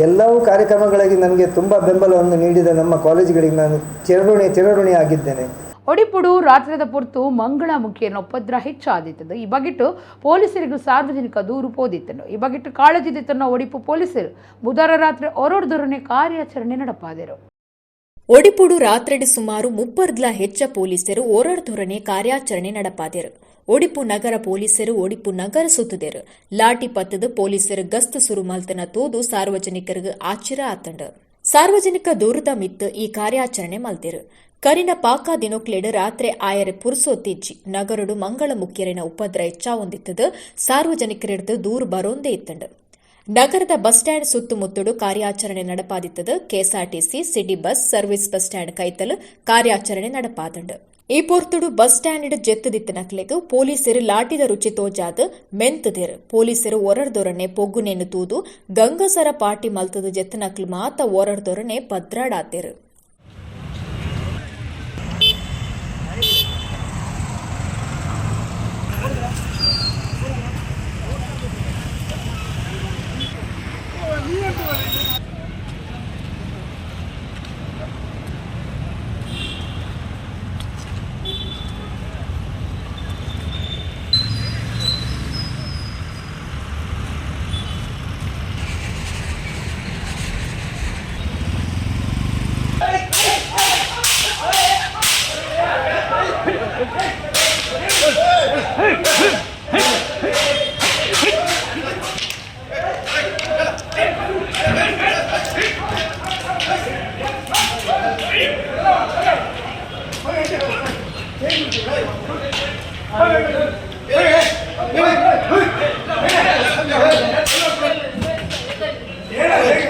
ಎಲ್ಲವೂ ಕಾರ್ಯಕ್ರಮಗಳಿಗೆ ನನಗೆ ತುಂಬ ಬೆಂಬಲವನ್ನು ನೀಡಿದ ನಮ್ಮ ಕಾಲೇಜುಗಳಿಗೆ ನಾನು ಚಿರಋಣಿ ಆಗಿದ್ದೇನೆ. ಒಡಿಪುಡು ರಾತ್ರಿದ ಪೊರ್ತು ಮಂಗಳಮುಖಿಯನ್ನು ಉಪದ್ರ ಹೆಚ್ಚಾದಿತ್ತದು. ಈ ಬಗೆಟ್ಟು ಪೊಲೀಸರಿಗೂ ಸಾರ್ವಜನಿಕ ದೂರು ಪೋದಿತ್ತನು. ಈ ಬಗೆಟ್ಟು ಕಾಳಜಿದಿತ್ತನ್ನು ಒಡಿಪು ಪೊಲೀಸರು ಬುಧವಾರ ರಾತ್ರಿ ಹೊರಡ್ದೊರನೆ ಕಾರ್ಯಾಚರಣೆ ನಡಪಾದರು. ಒಡಿಪುಡು ರಾತ್ರೆಡು ಸುಮಾರು 30 ಹೆಚ್ಚ ಪೊಲೀಸರು ಓರಡ್ದೊರನೆ ಕಾರ್ಯಾಚರಣೆ ನಡಪಾದರು. ಒಡಿಪು ನಗರ ಪೊಲೀಸರು ಒಡಿಪು ನಗರ ಸುತ್ತುದೇರು. ಲಾಠಿ ಪತ್ತದ ಪೊಲೀಸರು ಗಸ್ತು ಸುರು ಮಲ್ತನ ತೋದು ಸಾರ್ವಜನಿಕರಿಗೆ ಆಶ್ಚರ್ಯ ಆತಂಡ. ಸಾರ್ವಜನಿಕ ದೂರದ ಮಿತ್ತು ಈ ಕಾರ್ಯಾಚರಣೆ ಮಲ್ತಿರು. ಕರಿನ ಪಾಕ ದಿನೊಕ್ಲೆಡು ರಾತ್ರಿ ಆಯರೆ ಪುರುಸೋತ್ತಿಜ್ಜಿ ನಗರಡು ಮಂಗಳ ಮುಖ್ಯರಿನ ಉಪದ್ರ ಹೆಚ್ಚಾವೊಂದಿತ್ತದು. ಸಾರ್ವಜನಿಕರಿಡ್ದು ದೂರು ಬರೋಂದೇ ಇತ್ತಂಡು. ನಗರದ ಬಸ್ ಸ್ಟ್ಯಾಂಡ್ ಸುತ್ತಮುತ್ತಡು ಕಾರ್ಯಾಚರಣೆ ನಡಪಾದಿತ್ತದು. KSRTC city bus service bus stand ಕೈತಲು ಕಾರ್ಯಾಚರಣೆ ನಡಪಾದಂಡು. ಈ ಪೊರ್ತುಡು ಬಸ್ ಸ್ಟ್ಯಾಂಡ್ ಜೆತ್ತದಿತ್ತನಕ್ಲೆಗು ಪೊಲೀಸರು ಲಾಟಿದ ರುಚಿ ತೋಜಾದ ಮೆಂತದೇರು. ಪೊಲೀಸರು ಒರಡ್ದೊರನೆ ಪೊಗ್ಗುನೆನ್ನು ತೂದು ಗಂಗಸರ ಪಾಟಿ ಮಲ್ತದು ಜೆತ್ತನಕ್ಲು ಮಾತ ಒರಡ್ದೊರನೆ ಪದ್ರಾಡಾತೇರು.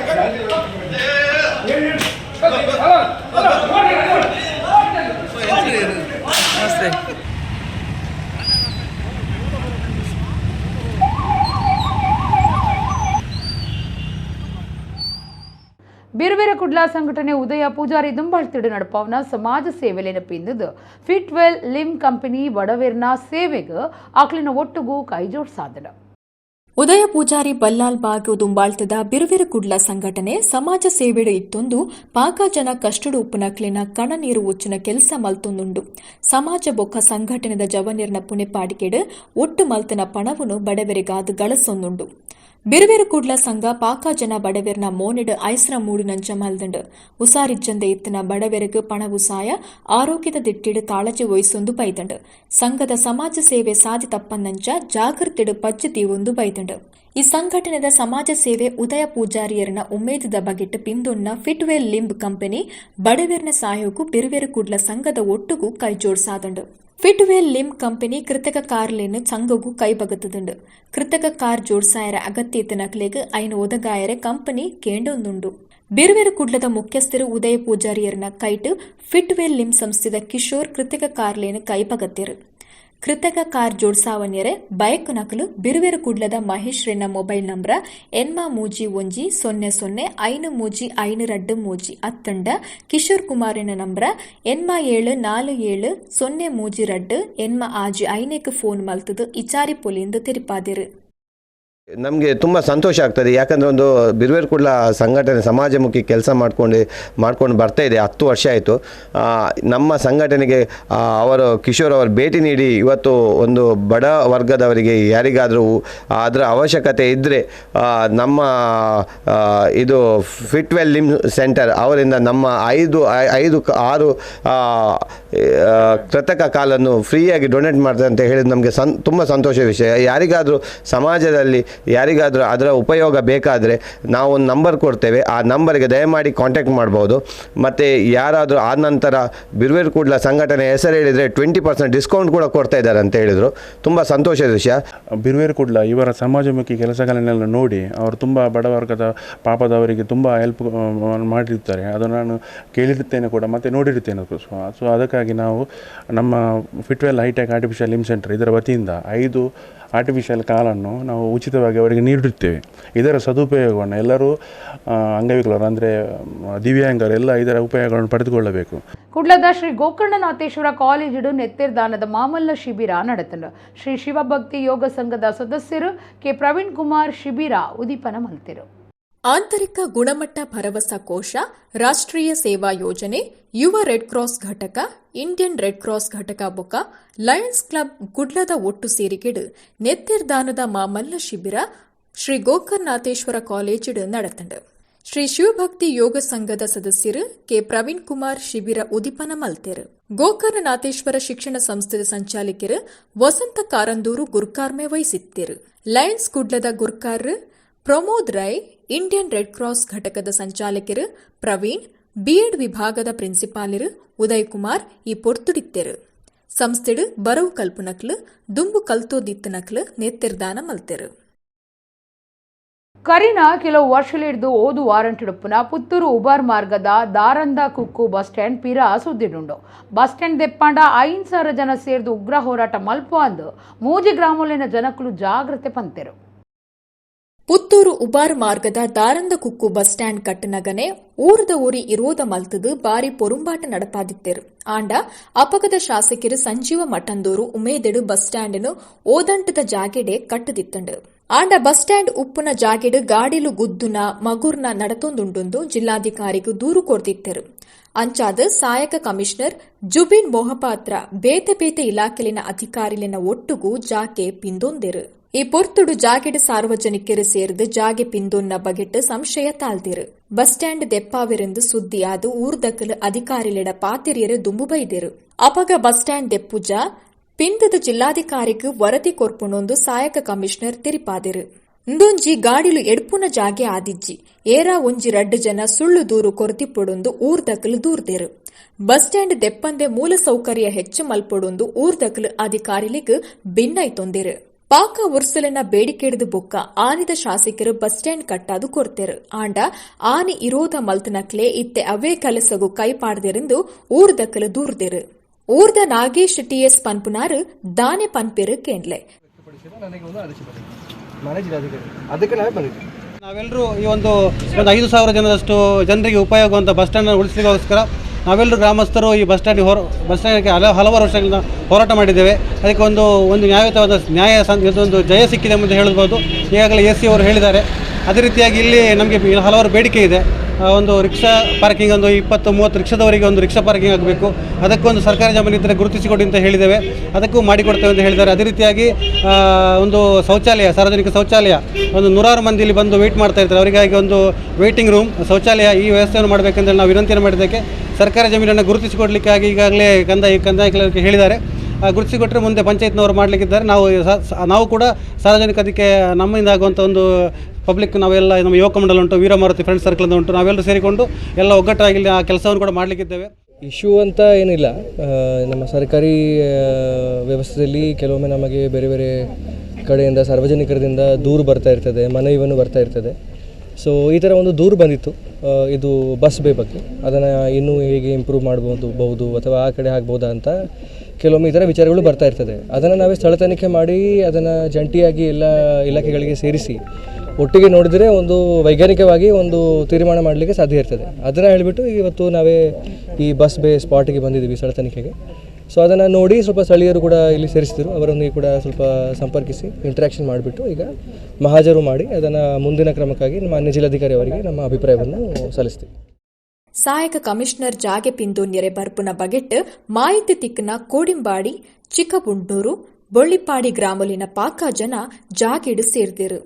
ಬೇರೆ ಬೇರೆ ಕುಡ್ಲ ಸಂಘಟನೆ ಉದಯ ಪೂಜಾರಿ ದುಂಬಾಳ್ತಿಡು ನಡಪವನ ಸಮಾಜ ಸೇವೆಲೇನ ಪಿಂದದು ಫಿಟ್ವೆಲ್ ಲಿಮ್ ಕಂಪನಿ ಬಡವೇರ್ನ ಸೇವೆಗೆ ಆಕ್ಲಿನ ಒಟ್ಟುಗೂ ಕೈಜೋಡ್ ಸಾಧನ ಉದಯ ಪೂಜಾರಿ ಬಲ್ಲಾಲ್ ಬಾಗ್ ದುಂಬಾಳ್ತದ ಬಿರುವಿರು ಕುಡ್ಲ ಸಂಘಟನೆ ಸಮಾಜ ಸೇವೆಡು ಇತ್ತೊಂದು ಪಾಕ ಜನ ಕಷ್ಟಡು ಉಪ್ಪುನಕ್ಲಿನ ಕಣ ನೀರು ಉಚ್ಚಿನ ಕೆಲಸ ಮಲ್ತೊಂದುಂಡು ಸಮಾಜ ಬೊಕ್ಕ ಸಂಘಟನೆದ ಜವನಿರ್ನ ಪುಣೆಪಾಡಿಕೆಡು ಒಟ್ಟು ಮಲ್ತನ ಪಣವನ್ನು ಬಡವರಿಗಾದು ಗಳಸೊಂದುಂಡು ಬಿರುವೇರು ಕುಡ್ಲ ಸಂಘ ಪಾಕ ಜನ ಬಡವೆರ್ನ ಮೋನೆಡು ಐಸ್ರ ಮೂಡಿನಂಚ ಮಲ್ದಂಡು ಉಸಾರಿಜ್ಜಂದೆ ಇತ್ತಿನ ಬಡವೆರಿಗೆ ಪಣವು ಸಾಯ ಆರೋಗ್ಯದ ದಿಟ್ಟಿಡು ತಾಳಜಿ ವಹಿಸೊಂದು ಬೈದಂಡು ಸಂಘದ ಸಮಾಜ ಸೇವೆ ಸಾಧಿ ತಪ್ಪನ್ನಂಚ ಜಾಗೃತಿಡು ಪಜ್ಜಿ ತೀವೊಂದು ಬೈದಂಡು ಈ ಸಂಘಟನೆದ ಸಮಾಜ ಸೇವೆ ಉದಯ ಪೂಜಾರಿಯರ್ನ ಉಮೇದದ ಬಗೆಟ್ ಪಿಂದೊನ್ನ ಫಿಟ್ವೆಲ್ ಲಿಂಬ್ ಕಂಪನಿ ಬಡವೆರ್ನ ಸಾಯೋಗು ಬಿರುವೇರು ಕುಡ್ಲ ಸಂಘದ ಒಟ್ಟುಗೂ ಕೈಜೋಡ್ಸಾದಂಡು ಫಿಟ್ವೆಲ್ ಲಿಮ್ ಕಂಪನಿ ಕೃತಕ ಕಾರ್ಲೇನು ಸಂಘಗೂ ಕೈಬಗತ್ತದುಂಡು ಕೃತಕ ಕಾರ್ ಜೋಡ್ಸಾಯರ ಅಗತ್ಯ ಇತ್ತನಕ್ಲೆಗ್ ಐನ ಒದಗಾಯರೆ ಕಂಪನಿ ಕೇಂಡೊಂದುಂಡು ಬಿರುವೆರು ಕುಡ್ಲದ ಮುಖ್ಯಸ್ಥರು ಉದಯ ಪೂಜಾರಿಯರ್ನ ಕೈಟ್ ಫಿಟ್ವೆಲ್ ಲಿಮ್ ಸಂಸ್ಥೆದ ಕಿಶೋರ್ ಕೃತಕ ಕಾರ್ಲೇನು ಕೈಬಗತ್ತಿರು ಕೃತಕ ಕಾರ್ ಜೋಡ್ಸಾವನ್ಯರೆ ಬೈಕ್ ನಕಲು ಬಿರುವೆರು ಕುಡ್ಲದ ಮಹೇಶ್ ರೆನ್ನ ಮೊಬೈಲ್ ನಂಬರ 810503 ಅತ್ತಂಡ ಕಿಶೋರ್ ಕುಮಾರಿನ ನಂಬರ 874702 85 ಫೋನ್ ಮಲ್ತದು ಇಚಾರಿ ಪೊಲಿಂದು ತಿರುಪಾದಿರು ನಮಗೆ ತುಂಬ ಸಂತೋಷ ಆಗ್ತದೆ. ಯಾಕಂದರೆ ಒಂದು ಬಿರುವೇರು ಕುಡ್ಲ ಸಂಘಟನೆ ಸಮಾಜಮುಖಿ ಕೆಲಸ ಮಾಡ್ಕೊಂಡು ಬರ್ತಾ ಇದೆ. 10 ವರ್ಷ ಆಯಿತು. ನಮ್ಮ ಸಂಘಟನೆಗೆ ಅವರು ಕಿಶೋರ್ ಅವರು ಭೇಟಿ ನೀಡಿ ಇವತ್ತು ಒಂದು ಬಡ ವರ್ಗದವರಿಗೆ ಯಾರಿಗಾದರೂ ಅದರ ಅವಶ್ಯಕತೆ ಇದ್ದರೆ ನಮ್ಮ ಇದು ಫಿಟ್ವೆಲ್ ಲಿಮ್ ಸೆಂಟರ್ ಅವರಿಂದ ನಮ್ಮ 5-6 ಕೃತಕ ಕಾಲನ್ನು ಫ್ರೀಯಾಗಿ ಡೊನೇಟ್ ಮಾಡ್ತಾರೆ ಅಂತ ಹೇಳಿದ ನಮಗೆ ತುಂಬ ಸಂತೋಷದ ವಿಷಯ. ಯಾರಿಗಾದರೂ ಸಮಾಜದಲ್ಲಿ ಯಾರಿಗಾದರೂ ಅದರ ಉಪಯೋಗ ಬೇಕಾದರೆ ನಾವು ಒಂದು ನಂಬರ್ ಕೊಡ್ತೇವೆ. ಆ ನಂಬರ್ಗೆ ದಯಮಾಡಿ ಕಾಂಟ್ಯಾಕ್ಟ್ ಮಾಡ್ಬೋದು. ಮತ್ತು ಯಾರಾದರೂ ಆದ ನಂತರ ಬಿರುವೇರು ಕುಡ್ಲ ಸಂಘಟನೆ ಹೆಸರು ಹೇಳಿದರೆ 20% ಡಿಸ್ಕೌಂಟ್ ಕೂಡ ಕೊಡ್ತಾ ಇದ್ದಾರೆ ಅಂತ ಹೇಳಿದರು. ತುಂಬ ಸಂತೋಷದ ವಿಷಯ. ಬಿರುವೇರು ಕುಡ್ಲ ಇವರ ಸಮಾಜಮುಖಿ ಕೆಲಸಗಳನ್ನೆಲ್ಲ ನೋಡಿ ಅವರು ತುಂಬ ಬಡವರ್ಗದ ಪಾಪದವರಿಗೆ ತುಂಬ ಹೆಲ್ಪ್ ಮಾಡಿರ್ತಾರೆ. ಅದು ನಾನು ಕೇಳಿರುತ್ತೇನೆ ಕೂಡ ಮತ್ತು ನೋಡಿರುತ್ತೇನೆ. ಸೊ ಅದಕ್ಕಾಗಿ ನಾವು ನಮ್ಮ Fitwell hitech artificial limb centre ಇದರ ವತಿಯಿಂದ 5 ಆರ್ಟಿಫಿಷಿಯಲ್ ಕಾಲನ್ನು ನಾವು ಉಚಿತವಾಗಿ ಅವರಿಗೆ ನೀಡಿರುತ್ತೇವೆ. ಇದರ ಸದುಪಯೋಗವನ್ನು ಎಲ್ಲರೂ ಅಂಗವಿಕಲರು ಅಂದರೆ ದಿವ್ಯಾಂಗರು ಎಲ್ಲ ಇದರ ಉಪಯೋಗಗಳನ್ನು ಪಡೆದುಕೊಳ್ಳಬೇಕು. ಕುಡ್ಲದ ಶ್ರೀ ಗೋಕರ್ಣನಾಥೇಶ್ವರ ಕಾಲೇಜಿಡು ನೆತ್ತಿರ್ದಾನದ ಮಾಮಲ್ಲ ಶಿಬಿರ ನಡೆತಂಡು. ಶ್ರೀ ಶಿವಭಕ್ತಿ ಯೋಗ ಸಂಘದ ಸದಸ್ಯರು ಕೆ ಪ್ರವೀಣ್ ಕುಮಾರ್ ಶಿಬಿರ ಉದೀಪನ ಮಲ್ತಿರು. ಆಂತರಿಕ ಗುಣಮಟ್ಟ ಭರವಸಾ ಕೋಶ, ರಾಷ್ಟ್ರೀಯ ಸೇವಾ ಯೋಜನೆ, ಯುವ ರೆಡ್ ಕ್ರಾಸ್ ಘಟಕ, ಇಂಡಿಯನ್ ರೆಡ್ ಕ್ರಾಸ್ ಘಟಕ ಬೊಕ ಲಯನ್ಸ್ ಕ್ಲಬ್ ಗುಡ್ಲದ ಒಟ್ಟು ಸೇರಿಕೆಡು ನೆತ್ತಿರ್ದಾನದ ಮಾಮಲ್ಲ ಶಿಬಿರ ಶ್ರೀ ಗೋಕರ್ಣನಾಥೇಶ್ವರ ಕಾಲೇಜಿಡು ನಡೆತಂಡು. ಶ್ರೀ ಶಿವಭಕ್ತಿ ಯೋಗ ಸಂಘದ ಸದಸ್ಯರು ಕೆ ಪ್ರವೀಣ್ ಕುಮಾರ್ ಶಿಬಿರ ಉದೀಪನ ಮಲ್ತೆರು. ಗೋಕರ್ಣನಾಥೇಶ್ವರ ಶಿಕ್ಷಣ ಸಂಸ್ಥೆದ ಸಂಚಾಲಕರು ವಸಂತ ಕಾರಂದೂರು ಗುರ್ಕಾರ್ಮೆ ವಹಿಸಿತ್ತಿರು. ಲಯನ್ಸ್ ಗುಡ್ಲದ ಗುರ್ಕಾರ್ Pramod Rai, Indian red cross ಘಟಕದ ಸಂಚಾಲಕರು ಪ್ರವೀಣ್, ಬಿಎಡ್ ವಿಭಾಗದ ಪ್ರಿನ್ಸಿಪಾಲರು ಉದಯ್ ಕುಮಾರ್ ಈ ಪೊರ್ತುಡಿತ್ತೆರು. ಸಂಸ್ಥೆಡು ಬರವು ಕಲ್ಪುನಕ್ಲು ದುಂಬು ಕಲ್ತೋದಿತ್ತನಕ್ಲು ನೆತ್ತಿರ್ದಾನ ಮಲ್ತೆರು. ಕರಿನ ಕೆಲವು ವರ್ಷಲಿಡ್ದು ಓದು ವಾರಂಟಿಡುಪ್ಪುನ ಪುತ್ತೂರು ಉಬಾರ್ ಮಾರ್ಗದ ದಾರಂದ ಕುಕ್ಕು ಬಸ್ ಸ್ಟ್ಯಾಂಡ್ ಪಿರ ಸುದ್ದಿಡುಂಡು. ಬಸ್ ಸ್ಟ್ಯಾಂಡ್ ದೆಪ್ಪಾಂಡ 5,000 ಜನ ಸೇರ್ದು ಉಗ್ರ ಹೋರಾಟ ಮಲ್ಪು ಅಂದು ಮೂಜಿ ಗ್ರಾಮೋಲಿನ ಜನಕಲು ಜಾಗ್ರತೆ ಪಂತೆರು. ಪುತ್ತೂರು ಉಬಾರ್ ಮಾರ್ಗದ ದಾರಂದ ಕುಕ್ಕು ಬಸ್ ಸ್ಟ್ಯಾಂಡ್ ಕಟ್ಟನಗನೆ ಊರದ ಊರಿ ಇರೋದ ಮಲ್ತದು ಬಾರಿ ಪೊರುಂಬಾಟ ನಡಪಾದಿತ್ತೆರು. ಆಂಡ ಅಪಗದ ಶಾಸಕರು ಸಂಜೀವ ಮಠಂದೂರು ಉಮೇದೆಡು ಬಸ್ ಸ್ಟ್ಯಾಂಡನ್ನು ಓದಂಟದ ಜಾಗೆಡೆ ಕಟ್ಟದಿತ್ತಂಡು. ಆಂಡ ಬಸ್ ಸ್ಟ್ಯಾಂಡ್ ಉಪ್ಪುನ ಜಾಗೆಡು ಗಾಡಿಲು ಗುದ್ದುನ ಮಗುರ್ನ ನಡತೊಂದುಂಡು ಜಿಲ್ಲಾಧಿಕಾರಿಗೂ ದೂರು ಕೊಡ್ತಿತ್ತೆರು. ಅಂಚಾದ ಸಹಾಯಕ ಕಮಿಷನರ್ ಜುಬಿನ್ ಮೊಹಪಾತ್ರ ಬೇತೆ ಬೇತೆ ಇಲಾಖೆಲಿನ ಅಧಿಕಾರಿಲಿನ ಒಟ್ಟುಗೂ ಜಾಗೆ ಪಿಂದೊಂದೆರು. ಈ ಪೊರ್ತುಡು ಜಾಗೆಡು ಸಾರ್ವಜನಿಕರು ಸೇರಿದು ಜಾಗೆ ಪಿಂದೊನ್ನ ಬಗೆಟ್ ಸಂಶಯ ತಾಳ್ದಿರು. ಬಸ್ ಸ್ಟ್ಯಾಂಡ್ ದೆಪ್ಪಾವಿರೆಂದು ಸುದ್ದಿಯಾದು ಊರ್ದಕಲು ಅಧಿಕಾರಿಲಿಡ ಪಾತಿರಿಯರು ದುಂಬು ಬೈದಿರು. ಅಪಗ ಬಸ್ ಸ್ಟ್ಯಾಂಡ್ ದೆಪ್ಪುಜ ಪಿಂದದ ಜಿಲ್ಲಾಧಿಕಾರಿಗೂ ವರದಿ ಕೊರ್ಪುಣೊಂದು ಸಹಾಯಕ ಕಮಿಷನರ್ ತಿರಿಪಾದಿರು. ಇಂದೊಂಜಿ ಗಾಡಿಲು ಎಡ್ಪುನ ಜಾಗೆ ಆದಿಜ್ಜಿ ಏರಾ ಒಂಜಿ 2 ಜನ ಸುಳ್ಳು ದೂರು ಕೊರತಿಪೊಡೊಂದು ಊರ್ದಕಲು ದೂರ್ದೆರು. ಬಸ್ ಸ್ಟ್ಯಾಂಡ್ ದೆಪ್ಪಂದೆ ಮೂಲ ಸೌಕರ್ಯ ಹೆಚ್ಚು ಮಲ್ಪೊಡೊಂದು ಊರ್ದಕಲು ಅಧಿಕಾರಿಲಿಗ್ ಭಿನ್ನೈತೊಂದಿರು. ಪಾಕ ಉರ್ಸಲಿನ ಬೇಡಿಕೆಡಿದು ಬೊಕ್ಕ ಆನಿದ ಶಾಸಕರು ಬಸ್ ಸ್ಟ್ಯಾಂಡ್ ಕಟ್ಟಾದು ಕೊಡ್ತೇರು ಆಂಡ ಆನಿ ಇರೋದ ಮಲ್ತನಕ್ಲೆ ಇತ್ತೆ ಅವೇ ಕೆಲಸಗೂ ಕೈಪಾಡ್ದೆರೆಂದು ಊರ್ದಕ್ಕಲು ದೂರ್ದೆರು ಊರ್ದ ನಾಗೇಶ್ ಟಿಎಸ್ ಪನ್ಪುನಾರು ದಾನೆ ಪನ್ಪೇರು ಕೇಂಡ್ಲೆ. ನಾವೆಲ್ಲರೂ ಈ ಒಂದು 5,000 ಜನರಷ್ಟು ಜನರಿಗೆ ಉಪಯೋಗವಂತ ಬಸ್ ಸ್ಟ್ಯಾಂಡ್ ಉಳಿಸಲಿಕ್ಕೋಸ್ಕರ ನಾವೆಲ್ಲರೂ ಗ್ರಾಮಸ್ಥರು ಈ ಬಸ್ ಸ್ಟ್ಯಾಂಡ್ಗೆ ಹಲವಾರು ವರ್ಷಗಳಿಂದ ಹೋರಾಟ ಮಾಡಿದ್ದೇವೆ. ಅದಕ್ಕೆ ಒಂದು ನ್ಯಾಯಯುತವಾದ ಇದೊಂದು ಜಯ ಸಿಕ್ಕಿದೆ ಎಂದು ಹೇಳ್ಬೋದು. ಈಗಾಗಲೇ AC ಅವರು ಹೇಳಿದ್ದಾರೆ. ಅದೇ ರೀತಿಯಾಗಿ ಇಲ್ಲಿ ನಮಗೆ ಹಲವಾರು ಬೇಡಿಕೆ ಇದೆ. ಒಂದು ರಿಕ್ಷಾ ಪಾರ್ಕಿಂಗ್ ಒಂದು 20-30 ರಿಕ್ಷಾದವರಿಗೆ ಒಂದು ರಿಕ್ಷಾ ಪಾರ್ಕಿಂಗ್ ಆಗಬೇಕು. ಅದಕ್ಕೊಂದು ಸರ್ಕಾರಿ ಜಮೀನು ಇದ್ದರೆ ಗುರುತಿಸಿಕೊಡಿ ಅಂತ ಹೇಳಿದ್ದೇವೆ. ಅದಕ್ಕೂ ಮಾಡಿಕೊಡ್ತೇವೆ ಅಂತ ಹೇಳಿದ್ದಾರೆ. ಅದೇ ರೀತಿಯಾಗಿ ಒಂದು ಶೌಚಾಲಯ, ಸಾರ್ವಜನಿಕ ಶೌಚಾಲಯ ಒಂದು 100 ಮಂದಿ ಇಲ್ಲಿ ಬಂದು ವೆಯ್ಟ್ ಮಾಡ್ತಾ ಇರ್ತಾರೆ. ಅವರಿಗಾಗಿ ಒಂದು ವೆಯ್ಟಿಂಗ್ ರೂಮ್, ಶೌಚಾಲಯ ಈ ವ್ಯವಸ್ಥೆಯನ್ನು ಮಾಡಬೇಕಂತ ನಾವು ವಿನಂತಿಯನ್ನು ಮಾಡಿದ್ದಕ್ಕೆ ಸರ್ಕಾರಿ ಜಮೀನನ್ನು ಗುರುತಿಸಿಕೊಡಲಿಕ್ಕಾಗಿ ಈಗಾಗಲೇ ಕಂದಾಯ ಇಲಾಖೆ ಹೇಳಿದ್ದಾರೆ. ಗುರುತಿಸಿಕೊಟ್ಟರೆ ಮುಂದೆ ಪಂಚಾಯತ್ನವರು ಮಾಡಲಿಕ್ಕಿದ್ದಾರೆ. ನಾವು ಕೂಡ ಸಾರ್ವಜನಿಕ ಅದಕ್ಕೆ ನಮ್ಮಿಂದ ಆಗುವಂಥ ಒಂದು ಪಬ್ಲಿಕ್ ನಾವೆಲ್ಲ ನಮ್ಮ ಯುವಕ ಮಂಡಲ ಉಂಟು, ವೀರಮಾರುತಿ ಫ್ರೆಂಡ್ಸ್ ಸರ್ಕಲ್ ಅಂತ ಉಂಟು, ನಾವೆಲ್ಲರೂ ಸೇರಿಕೊಂಡು ಎಲ್ಲ ಒಗ್ಗಟ್ಟಾಗಿ ಆ ಕೆಲಸವನ್ನು ಕೂಡ ಮಾಡಲಿಕ್ಕಿದ್ದೇವೆ. ಇಶ್ಯೂ ಅಂತ ಏನಿಲ್ಲ, ನಮ್ಮ ಸರ್ಕಾರಿ ವ್ಯವಸ್ಥೆಯಲ್ಲಿ ಕೆಲವೊಮ್ಮೆ ನಮಗೆ ಬೇರೆ ಬೇರೆ ಕಡೆಯಿಂದ ಸಾರ್ವಜನಿಕರಿಂದ ದೂರು ಬರ್ತಾ ಇರ್ತದೆ, ಮನವಿಯನ್ನು ಬರ್ತಾ ಇರ್ತದೆ. ಸೊ ಈ ಥರ ಒಂದು ದೂರು ಬಂದಿತ್ತು, ಇದು ಬಸ್ ಬೇ ಬಗ್ಗೆ, ಅದನ್ನು ಇನ್ನೂ ಹೇಗೆ ಇಂಪ್ರೂವ್ ಮಾಡ್ಬೋದು ಅಥವಾ ಆ ಕಡೆ ಆಗ್ಬೋದಾ ಅಂತ ಕೆಲವೊಮ್ಮೆ ಈ ಥರ ವಿಚಾರಗಳು ಬರ್ತಾ ಇರ್ತದೆ. ಅದನ್ನು ನಾವೇ ಸ್ಥಳ ತನಿಖೆ ಮಾಡಿ ಅದನ್ನು ಜಂಟಿಯಾಗಿ ಎಲ್ಲ ಇಲಾಖೆಗಳಿಗೆ ಸೇರಿಸಿ ಒಟ್ಟಿಗೆ ನೋಡಿದರೆ ಒಂದು ವೈಜ್ಞಾನಿಕವಾಗಿ ಒಂದು ತೀರ್ಮಾನ ಮಾಡಲಿಕ್ಕೆ ಸಾಧ್ಯ ಇರ್ತದೆ. ಅದನ್ನು ಹೇಳಿಬಿಟ್ಟು ಇವತ್ತು ನಾವೇ ಈ ಬಸ್ ಬೇ ಸ್ಪಾಟಿಗೆ ಬಂದಿದ್ದೀವಿ ಸ್ಥಳ ತನಿಖೆಗೆ. ಸೊ ಅದನ್ನು ನೋಡಿ ಸ್ವಲ್ಪ ಸ್ಥಳೀಯರು ಕೂಡ ಇಲ್ಲಿ ಸೇರಿಸಿದರು. ಅವರೊಂದಿಗೆ ಕೂಡ ಸ್ವಲ್ಪ ಸಂಪರ್ಕಿಸಿ ಇಂಟ್ರ್ಯಾಕ್ಷನ್ ಮಾಡಿಬಿಟ್ಟು ಈಗ ಮಹಾಜರು ಮಾಡಿ ಅದನ್ನು ಮುಂದಿನ ಕ್ರಮಕ್ಕಾಗಿ ಮಾನ್ಯ ಜಿಲ್ಲಾಧಿಕಾರಿ ಅವರಿಗೆ ನಮ್ಮ ಅಭಿಪ್ರಾಯವನ್ನು ಸಲ್ಲಿಸ್ತೀವಿ. ಸಹಾಯಕ ಕಮಿಷನರ್ ಜಾಗೆ ಪಿಂದೋನ್ಯರೆ ಬರ್ಪುನ ಬಗೆಟ್ ಮಾಹಿತಿ ತಿಕ್ಕನ ಕೋಡಿಂಬಾಡಿ, ಚಿಕ್ಕಬುಂಡೂರು, ಬೊಳ್ಳಿಪಾಡಿ ಗ್ರಾಮಲಿನ ಪಾಕ ಜನ ಜಾಗೀಡು ಸೇರ್ದಿರು.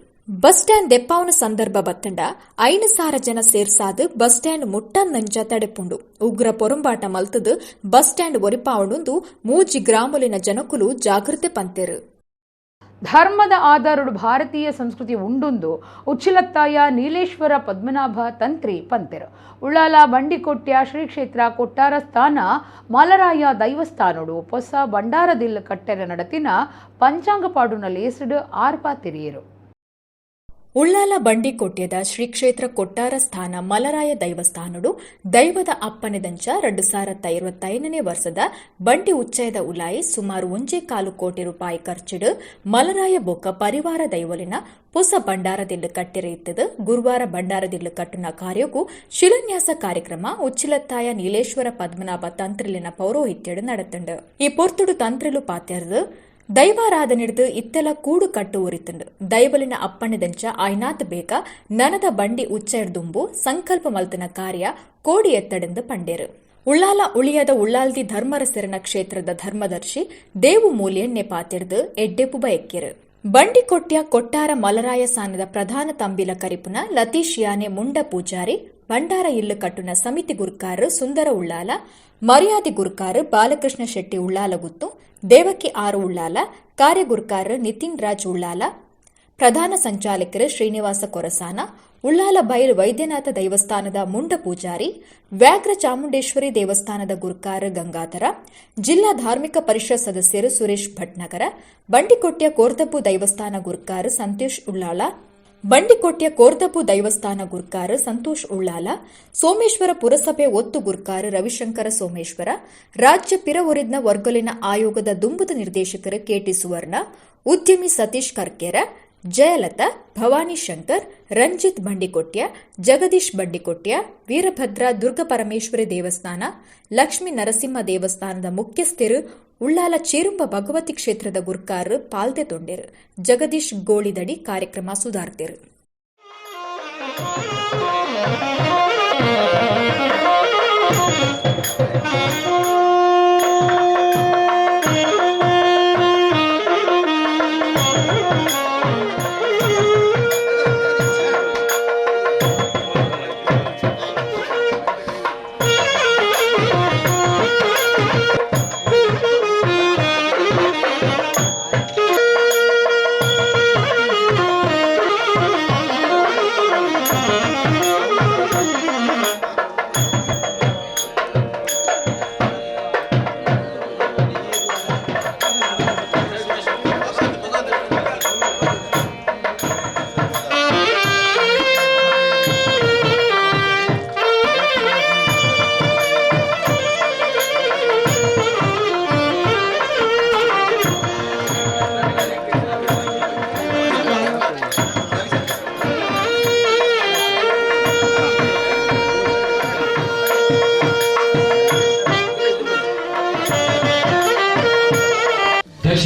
ಬಸ್ ಸ್ಟ್ಯಾಂಡ್ ದೆಪ್ಪಾವನ ಸಂದರ್ಭ ಬತ್ತಂಡ 5,000 ಜನ ಸೇರ್ಸಾದು ಬಸ್ ಸ್ಟ್ಯಾಂಡ್ ಮುಟ್ಟಂದಂಜ ತಡೆಪುಂಡು ಉಗ್ರ ಪೊರಂಬಾಟ ಮಲ್ತದು ಬಸ್ ಸ್ಟ್ಯಾಂಡ್ ಒರಿಪಾವಣುಂದು ಮೂಜಿ ಗ್ರಾಮಲಿನ ಜನಕುಲು ಜಾಗೃತಿ ಪಂತೆರು. ಧರ್ಮದ ಆಧಾರಡು ಭಾರತೀಯ ಸಂಸ್ಕೃತಿ ಉಂಡುಂದು ಉಚ್ಚಿಲತ್ತಾಯ ನೀಲೇಶ್ವರ ಪದ್ಮನಾಭ ತಂತ್ರಿ ಪಂತೆರು. ಉಳ್ಳಾಲ ಬಂಡಿಕೊಟ್ಯ ಶ್ರೀ ಕ್ಷೇತ್ರ ಕೊಟ್ಟಾರ ಸ್ಥಾನ ಮಲರಾಯ ದೈವಸ್ಥಾನಡು ಹೊಸ ಬಂಡಾರದಿಲ್ಲ ಕಟ್ಟೆರ ನಡತಿನ ಪಂಚಾಂಗ ಪಾಡುನಲ್ಲಿ ಹೆಸರು ಆರ್ಪಾ ತಿರಿಯರು. ಉಳ್ಳಾಲ ಬಂಡಿಕೊಟ್ಯದ ಶ್ರೀ ಕ್ಷೇತ್ರ ಕೊಟ್ಟಾರ ಸ್ಥಾನ ಮಲರಾಯ ದೈವಸ್ಥಾನಡು ದೈವದ ಅಪ್ಪನೆದಂಚ 2025ನೇ ವರ್ಷದ ಬಂಡಿ ಉಚ್ಚಯದ ಉಲಾಯಿ ಸುಮಾರು 1.4 ಕೋಟಿ ರೂಪಾಯಿ ಖರ್ಚಿಡು ಮಲರಾಯ ಬೊಕ್ಕ ಪರಿವಾರ ದೈವಲಿನ ಹೊಸ ಬಂಡಾರದಿಲ್ಲು ಕಟ್ಟಿರೆ ಇತ್ತದು. ಗುರುವಾರ ಬಂಡಾರದಿಲ್ಲು ಕಟ್ಟುನ ಕಾರ್ಯಕ್ಕೂ ಶಿಲಾನ್ಯಾಸ ಕಾರ್ಯಕ್ರಮ ಉಚ್ಚಿಲತ್ತಾಯ ನೀಲೇಶ್ವರ ಪದ್ಮನಾಭ ತಂತ್ರಿಲಿನ ಪೌರೋಹಿತ್ಯಡು ನಡೆತುಂಡು. ಈ ಪೊರ್ತುಡು ತಂತ್ರಿಲು ಪಾತ್ಯರ್ದು ದೈವಾರಾಧನೆಡ್ದು ಇತ್ತೆಲ ಕೂಡು ಕಟ್ಟು ಉರಿತುಂಡು. ದೈವಲಿನ ಅಪ್ಪಣೆದಂಚ ಆಯ್ನಾತ್ ಬೇಕ ನನದ ಬಂಡಿ ಉಚ್ಚೆಡ್ದುಂಬು ಸಂಕಲ್ಪ ಮಲ್ತನ ಕಾರ್ಯ ಕೋಡಿ ಎತ್ತಡೆಂದು ಪಂಡೇರು. ಉಳ್ಳಾಲ ಉಳಿಯದ ಉಳ್ಳಾಲ್ದಿ ಧರ್ಮರಸರನ ಕ್ಷೇತ್ರದ ಧರ್ಮದರ್ಶಿ ದೇವು ಮೂಲ್ಯನ್ನೆ ಪಾತಿಡ್ದು ಎಡ್ಡೆಪುಬ ಎಕ್ಕಿರು. ಬಂಡಿಕೊಟ್ಯ ಕೊಟ್ಟಾರ ಮಲರಾಯ ಸಾನದ ಪ್ರಧಾನ ತಂಬಿಲ ಕರಿಪುನ ಲತೀಶ್ ಯಾನೆ ಮುಂಡ ಪೂಜಾರಿ, ಬಂಡಾರ ಇಲ್ಲು ಕಟ್ಟುನ ಸಮಿತಿ ಗುರುಕಾರರು ಸುಂದರ ಉಳ್ಳಾಲ, ಮರ್ಯಾದೆ ಗುರುಕಾರರು ಬಾಲಕೃಷ್ಣ ಶೆಟ್ಟಿ ಉಳ್ಳಾಲ ಗುತ್ತು, ದೇವಕಿ ಆರು ಉಳ್ಳಾಲ, ಕಾರ್ಯಗುರುಕಾರರು ನಿತಿನ್ ರಾಜ್ ಉಳ್ಳಾಲ, ಪ್ರಧಾನ ಸಂಚಾಲಕರು ಶ್ರೀನಿವಾಸ ಕೊರಸಾನ, ಉಳ್ಳಾಲ ಬೈಲು ವೈದ್ಯನಾಥ ದೇವಸ್ಥಾನದ ಮುಂಡ ಪೂಜಾರಿ, ವ್ಯಾಘ್ರ ಚಾಮುಂಡೇಶ್ವರಿ ದೇವಸ್ಥಾನದ ಗುರುಕಾರ ಗಂಗಾಧರ, ಜಿಲ್ಲಾ ಧಾರ್ಮಿಕ ಪರಿಷತ್ ಸದಸ್ಯರು ಸುರೇಶ್ ಭಟ್ನಗರ, ಬಂಡಿಕೊಟ್ಯ ಕೋರ್ದಬ್ಬು ದೇವಸ್ಥಾನ ಗುರುಕಾರ ಸಂತೋಷ್ ಉಳ್ಳಾಲ, ಬಂಡಿಕೊಟ್ಯ ಕೋರ್ದಬ್ಬು ದೇವಸ್ಥಾನ ಗುರುಕಾರ ಸಂತೋಷ್ ಉಳ್ಳಾಲ, ಸೋಮೇಶ್ವರ ಪುರಸಭೆ ಒತ್ತು ಗುರುಕಾರ ರವಿಶಂಕರ ಸೋಮೇಶ್ವರ, ರಾಜ್ಯ ಪಿರವೊರಿದ್ನ ವರ್ಗಲಿನ ಆಯೋಗದ ದುಂಬುದ ನಿರ್ದೇಶಕರು ಕೆಟಿ ಸುವರ್ಣ, ಉದ್ಯಮಿ ಸತೀಶ್ ಕರ್ಕೇರ, ಜಯಲತಾ, ಭವಾನಿ ಶಂಕರ್, ರಂಜಿತ್ ಬಂಡಿಕೊಟ್ಯ, ಜಗದೀಶ್ ಬಂಡಿಕೊಟ್ಯ, ವೀರಭದ್ರ ದುರ್ಗ ಪರಮೇಶ್ವರಿ ದೇವಸ್ಥಾನ, ಲಕ್ಷ್ಮೀ ನರಸಿಂಹ ದೇವಸ್ಥಾನದ ಮುಖ್ಯಸ್ಥರು, ಉಳ್ಳಾಲ ಚೇರುಂಬ ಭಗವತಿ ಕ್ಷೇತ್ರದ ಗುರುಕಾರರು ಪಾಲ್ದೆ ತೊಂಡೆರು. ಜಗದೀಶ್ ಗೋಳಿದಡಿ ಕಾರ್ಯಕ್ರಮ ಸುಧಾರ್ತೆರು.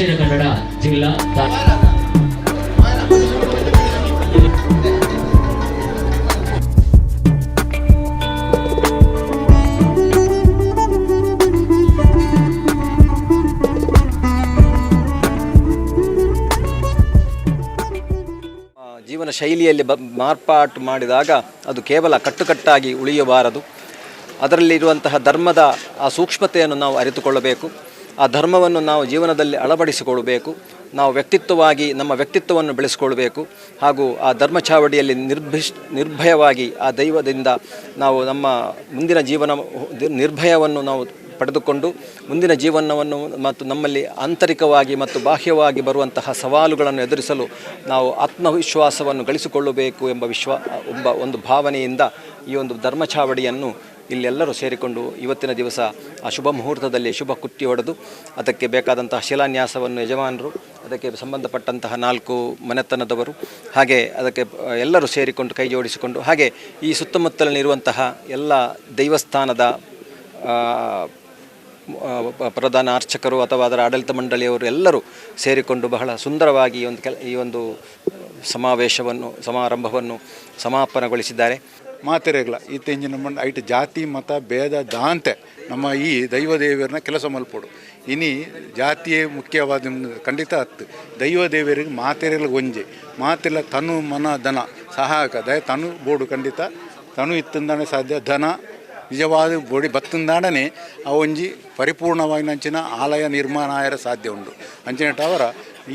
ದಕ್ಷಿಣ ಕನ್ನಡ ಜಿಲ್ಲಾ ಜೀವನ ಶೈಲಿಯಲ್ಲಿ ಮಾರ್ಪಾಟು ಮಾಡಿದಾಗ ಅದು ಕೇವಲ ಕಟ್ಟುಕಟ್ಟಾಗಿ ಉಳಿಯಬಾರದು. ಅದರಲ್ಲಿರುವಂತಹ ಧರ್ಮದ ಆ ಸೂಕ್ಷ್ಮತೆಯನ್ನು ನಾವು ಅರಿತುಕೊಳ್ಳಬೇಕು. ಆ ಧರ್ಮವನ್ನು ನಾವು ಜೀವನದಲ್ಲಿ ಅಳವಡಿಸಿಕೊಳ್ಳಬೇಕು. ನಾವು ವ್ಯಕ್ತಿತ್ವವಾಗಿ ನಮ್ಮ ವ್ಯಕ್ತಿತ್ವವನ್ನು ಬೆಳೆಸಿಕೊಳ್ಬೇಕು. ಹಾಗೂ ಆ ಧರ್ಮ ಚಾವಡಿಯಲ್ಲಿ ನಿರ್ಭಯವಾಗಿ ಆ ದೈವದಿಂದ ನಾವು ನಮ್ಮ ಮುಂದಿನ ಜೀವನ ನಿರ್ಭಯವನ್ನು ನಾವು ಪಡೆದುಕೊಂಡು ಮುಂದಿನ ಜೀವನವನ್ನು ಮತ್ತು ನಮ್ಮಲ್ಲಿ ಆಂತರಿಕವಾಗಿ ಮತ್ತು ಬಾಹ್ಯವಾಗಿ ಬರುವಂತಹ ಸವಾಲುಗಳನ್ನು ಎದುರಿಸಲು ನಾವು ಆತ್ಮವಿಶ್ವಾಸವನ್ನು ಗಳಿಸಿಕೊಳ್ಳಬೇಕು ಎಂಬ ಒಂದು ಭಾವನೆಯಿಂದ ಈ ಒಂದು ಧರ್ಮಚಾವಡಿಯನ್ನು ಇಲ್ಲೆಲ್ಲರೂ ಸೇರಿಕೊಂಡು ಇವತ್ತಿನ ದಿವಸ ಆ ಶುಭ ಮುಹೂರ್ತದಲ್ಲಿ ಶುಭ ಕುಟ್ಟಿ ಹೊಡೆದು ಅದಕ್ಕೆ ಬೇಕಾದಂತಹ ಶಿಲಾನ್ಯಾಸವನ್ನು ಯಜಮಾನರು, ಅದಕ್ಕೆ ಸಂಬಂಧಪಟ್ಟಂತಹ 4 ಮನೆತನದವರು, ಹಾಗೆ ಅದಕ್ಕೆ ಎಲ್ಲರೂ ಸೇರಿಕೊಂಡು ಕೈ ಜೋಡಿಸಿಕೊಂಡು, ಹಾಗೆ ಈ ಸುತ್ತಮುತ್ತಲಿರುವಂತಹ ಎಲ್ಲ ದೈವಸ್ಥಾನದ ಪ್ರಧಾನ ಅರ್ಚಕರು ಅಥವಾ ಅದರ ಆಡಳಿತ ಮಂಡಳಿಯವರು ಎಲ್ಲರೂ ಸೇರಿಕೊಂಡು ಬಹಳ ಸುಂದರವಾಗಿ ಈ ಒಂದು ಸಮಾರಂಭವನ್ನು ಸಮಾಪನಗೊಳಿಸಿದ್ದಾರೆ. ಮಾತೆರೆಗಳ ಈ ತೆಂಜಿನ ಮಂಡ ಐಟ್ ಜಾತಿ ಮತ ಭೇದ ದಾಂತೆ ನಮ್ಮ ಈ ದೈವ ದೇವರನ್ನ ಕೆಲಸ ಮಲ್ಪಡು ಇನಿ ಜಾತಿಯೇ ಮುಖ್ಯವಾದ ಖಂಡಿತ ಹತ್ತು ದೈವ ದೇವರಿಗೆ ಮಾತೆರೆಗಳಿಗೆ ಒಂಜೆ ಮಾತೆಲ್ಲ ತನು ಮನ ಧನ ಸಹಾಯಕ ದಯ ತನು ಬೋಡು ಖಂಡಿತ ತನು ಇತ್ತಂದಾನೆ ಸಾಧ್ಯ ಧನ ನಿಜವಾದ ಬೋಡಿ ಬತ್ತಂದಾಡನೆ ಆ ಒಂಜಿ ಪರಿಪೂರ್ಣವಾಗಿ ನಂಚಿನ ಆಲಯ ನಿರ್ಮಾಣ ಆಯರ ಸಾಧ್ಯ ಉಂಟು ಅಂಚಿನಟ ಅವರ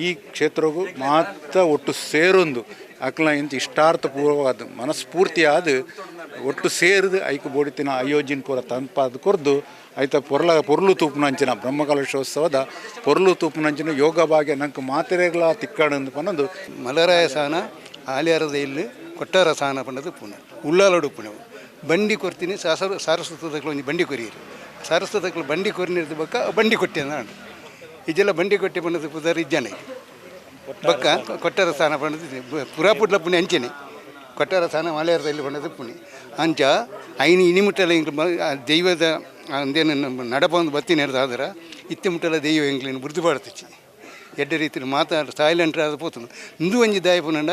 ಈ ಕ್ಷೇತ್ರಗೂ ಮಾತ್ರ ಒಟ್ಟು ಸೇರೊಂದು ಅಕ್ಲ ಇಂಚ ಇಷ್ಟಾರ್ಥಪೂರ್ವವಾದ ಮನಸ್ಫೂರ್ತಿಯಾದ ಒಟ್ಟು ಸೇರಿದು ಐಕು ಬೋಡಿತಿನ ಅಯೋಜಿನ ಪೂರ ತಂಪಾದ ಕೊರ್ದು ಐತ ಪೊರ್ಲು ತೂಪುನಂಚಿನ ಬ್ರಹ್ಮಕಲಶೋತ್ಸವದ ಪೊರ್ಲು ತೂಪುನಂಚಿನ ಯೋಗ ಭಾಗ್ಯ ನಂಗೆ ಮಾತೆರೆಗಳ ತಿಕ್ಕಾಡಂದು ಪನ್ನದು ಮಲರಾಯ ಸಾನ ಆಲಿಯಾರದ ಇಲ್ಲಿ ಕೊಟ್ಟಾರ ಸಾನ ಪನ್ನದು ಪುಣ ಉಳ್ಳಾಲಡು ಪುಣ ಬಂಡಿ ಕೊರ್ತೀನಿ ಸಾರಸ್ವತದಕ್ಕೆ ಒಂದು ಬಂಡಿ ಕೊರಿಯಿರಿ ಸಾರಸ್ವತಕ್ಕೆ ಬಂಡಿ ಕೊರಿನಿರ್ದು ಬಕ್ಕ ಬಂಡಿ ಕೊಟ್ಟೆ ನಾನು ಇದೆಲ್ಲ ಬಂಡಿ ಕೊಟ್ಟೆ ಪನ್ನದು ಪುದರ್ ಇಜ್ಜನೆ ಬಕ್ಕ ಕೊಟ್ಟಾರ ಸ್ಥಾನ ಪಂಡದು ಪುರಾಪುಡ್ಲ ಪುಣ್ಯ ಅಂಚೆನೆ ಕೊಟ್ಟಾರ ಸ್ಥಾನ ಮಲೆಯಾರದಲ್ಲಿ ಪಂಡದು ಪುಣ್ಯ ಅಂಚ ಐನು ಇನಿಮುಟ್ಟಲ ಇಂಗ್ಲು ದೈವದ ಅಂದೇನು ನಡಪೊಂದು ಬತ್ತೀನಿ ಹಿಡ್ದಾದ್ರೆ ಇತ್ತೆ ಮುಟ್ಟಲ ದೈವ ಎಂಗ್ಲಿನ ಬುರ್ದು ಬಾಡ್ತಿಚ್ಚಿ ಎಡ್ಡ ರೀತಿಯಲ್ಲಿ ಮಾತಾಡ ಸೈಲೆಂಟ್ ಆದ ಪೋತನು ಇಂದು ಒಂಜಿ ದಾಯ ಪುನಂಡ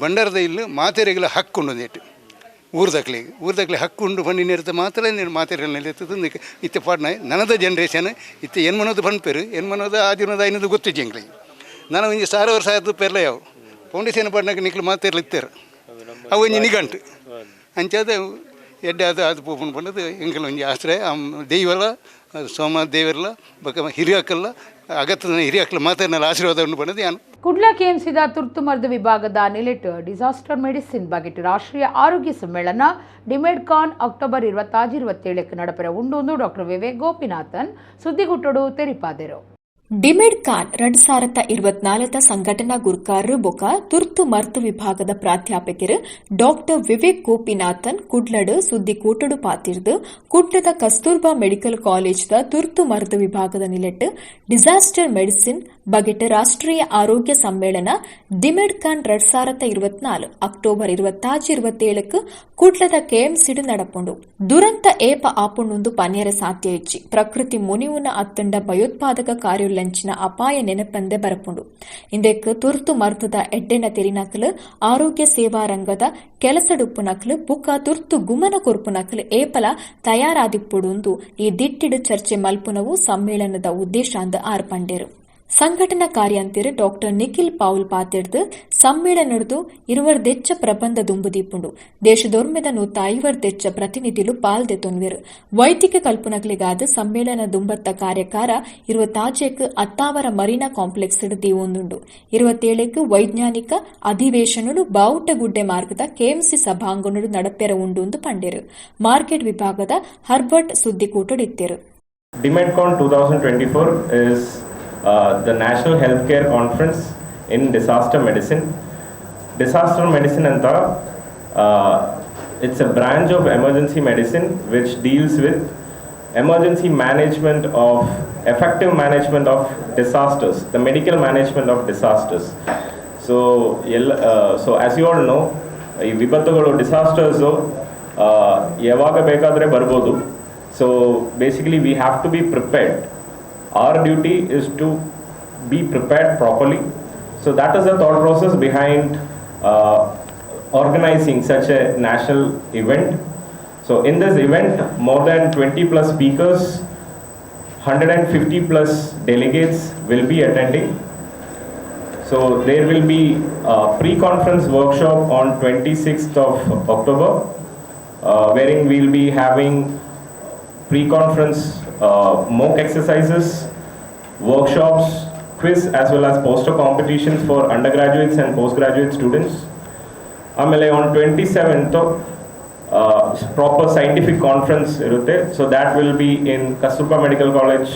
ಬಂಡಾರದ ಇಲ್ಲಿ ಮಾತೆರೆಗಳ ಹಕ್ಕೊಂಡು ಒಂದೇಟು ಊರ್ದಕ್ಲಿಗೆ ಹಕ್ಕೊಂಡು ಪಂಡಿನ ಇರ್ತ ಮಾತ್ರ ನೀನು ಮಾತೆರೆಗಳಲ್ಲಿ ಇರ್ತದೆ ಇತ್ತೆ ಪಾಡ್ನ ನನದ ಜನ್ರೇಷನ್ ಇತ್ತೆ ಏನು ಮನೋದು ಪಂಡ್ಪೇರು ಏನು ಮನೋದು ಆ ದಿನದ ಐನದು ಗೊತ್ತಿಜ್ಜಿ ಎಂಗ್ಲಿಗೆ ನಾನು ಒಂಜಿ 1000 ವರ್ಷ ಆಯ್ತು ಪೆರ್ಲ ಯಾವ ಫೌಂಡೇಶನ್ ಪಡ್ನಾಗ ನಿಕ್ಲು ಮಾತಿರ್ಲಿತ್ತಾರೆ ಅವು ಒಂಜಿ ನಿಘಂಟು ಅಂಚಾದ ಎಡ್ಡೆ ಅದು ಪೋಪನ್ ಪಂಡದು ಎಂಕಲ್ ಒಂಜಿ ಆಶ್ರಯ ದೈವಲ ಸೋಮ ದೇವರಲ್ಲ ಬಕ ಹಿರಿಯಕ್ಕಲ್ಲ ಅಗತ್ಯದ ಹಿರಿಯಕ್ಕಲ್ಲ ಮಾತಾಡಿನಲ್ಲಿ ಆಶೀರ್ವಾದ ಉಂಟು ಪಂಡದು ಯಾನು ಕುಡ್ಲ ಕೆಎಂಸಿದ ತುರ್ತು ಮರ್ದು ವಿಭಾಗದ ನಿಲೆಟ್ ಡಿಸಾಸ್ಟರ್ ಮೆಡಿಸಿನ್ ಬಗೆಟ್ ರಾಷ್ಟ್ರೀಯ ಆರೋಗ್ಯ ಸಮ್ಮೇಳನ ಡಿಮೆಡ್ಕಾನ್ ಅಕ್ಟೋಬರ್ 26-27 ನಡಪೆರ ಉಂಡು ಡಾಕ್ಟರ್ ವಿವೇಕ್ ಗೋಪಿನಾಥನ್ ಸುದ್ದಿಗುಟ್ಟಡು ತೆರಿಪಾದೆರು. ಡಿಮೆಡ್ಕಾನ್ 2024 ಸಂಘಟನಾ ಗುರ್ಕಾರರು ಬೊಕ ತುರ್ತು ಮರ್ತು ವಿಭಾಗದ ಪ್ರಾಧ್ಯಾಪಕರು ಡಾಕ್ಟರ್ ವಿವೇಕ್ ಗೋಪಿನಾಥನ್ ಕುಡ್ಲಡ್ ಸುದ್ದಿ ಕೂಟಡು ಪಾತಿರ್ದು ಕುಡ್ಲದ ಕಸ್ತೂರ್ಬಾ ಮೆಡಿಕಲ್ ಕಾಲೇಜ್ದ ತುರ್ತು ಮರ್ತು ವಿಭಾಗದ ನಿಲೆಟ್ ಡಿಸಾಸ್ಟರ್ ಮೆಡಿಸಿನ್ ಬಗೆಟ್ ರಾಷ್ಟ್ರೀಯ ಆರೋಗ್ಯ ಸಮ್ಮೇಳನ ಡಿಮೆಡ್ಕಾನ್ 2024 ಅಕ್ಟೋಬರ್ 26-27 ಕುಡ್ಲದ ಕೆಎಂಸಿಡ್ ನಡಪುಂಡು ದುರಂತ ಏಪ ಆಪುಂಡು ಪನ್ಯರ ಸಾಧ್ಯ ಇಚ್ಚಿ ಪ್ರಕೃತಿ ಮುನಿವುನ ಅತ್ತಂಡ ಭಯೋತ್ಪಾದಕ ಕಾರ್ಯುಲ್ಲಂಚಿನ ಅಪಾಯ ನೆನಪಂದೆ ಬರಪುಂಡು ಇಂದೆಕ್ ತುರ್ತು ಮರ್ತದ ಎಡ್ಡೆನ ತೆರಿನಕಲು ಆರೋಗ್ಯ ಸೇವಾ ರಂಗದ ಕೆಲಸಡುಪ್ಪುನಕಲು ಬುಕ್ಕ ತುರ್ತು ಗುಮನ ಕೊರ್ಪುನಕಲು ಏಪಲ ತಯಾರಾದಿಪ್ಪುಡು ಈ ದಿಟ್ಟಿಡು ಚರ್ಚೆ ಮಲ್ಪುನವು ಸಮ್ಮೇಳನದ ಉದ್ದೇಶ ಅಂದ ಆರ್ಪಂಡೇರು. ಸಂಘಟನಾ ಕಾರ್ಯಾಂತಿರು ಡಾಕ್ಟರ್ ನಿಖಿಲ್ ಪೌಲ್ ಪಾತೆಡ್ದು ಸಮ್ಮೇಳನದ್ದು 20 ಪ್ರಬಂಧ ದುಂಬುದೀಪುಂಡು ದೇಶದೊರ್ಮೆದ 150 ಪ್ರತಿನಿಧಿಲು ಪಾಲ್ದೆತೊನ್ವೆರು ವೈದ್ಯಕ ಕಲ್ಪನಗಳಿಗಾದ ಸಮ್ಮೇಳನ ದುಂಬತ್ತ ಕಾರ್ಯಕಾರ 26 ಅತ್ತಾವರ ಮರೀನಾ ಕಾಂಪ್ಲೆಕ್ಸ್ ದೀವೊಂದುಂಡು 27 ವೈಜ್ಞಾನಿಕ ಅಧಿವೇಶನಡು ಬಾವುಟಗುಡ್ಡೆ ಮಾರ್ಗದ ಕೆಎಂಸಿ ಸಭಾಂಗಣಡು ನಡಪೆರ ಉಂಡು ಪಂಡೇರು ಮಾರ್ಕೆಟ್ ವಿಭಾಗದ Herbert ಸುದ್ದಿಕೂಟಡಿತ್ತೆರು. DMEDCON 2024 is the National Healthcare Conference in Disaster Medicine. Disaster medicine anta it's a branch of emergency medicine which deals with emergency management of effective management of disasters, the medical management of disasters. So as you all know, ಈ ವಿಪತ್ತುಗಳು ಡಿಸಾಸ್ಟರ್ಸು ಯಾವಾಗ ಬೇಕಾದರೆ ಬರ್ಬೋದು. So basically we have to be prepared. Our duty is to be prepared properly. So that is the thought process behind organizing such a national event. So in this event, more than 20 plus speakers, 150 plus delegates will be attending. So there will be a pre-conference workshop on 26th of October, wherein we will be having pre-conference mock exercises, workshops, quiz as well as poster competitions for undergraduates and postgraduate students. ಆಮೇಲೆ on 27th proper scientific conference ಇರುತ್ತೆ. So that will be in Kasturba Medical College,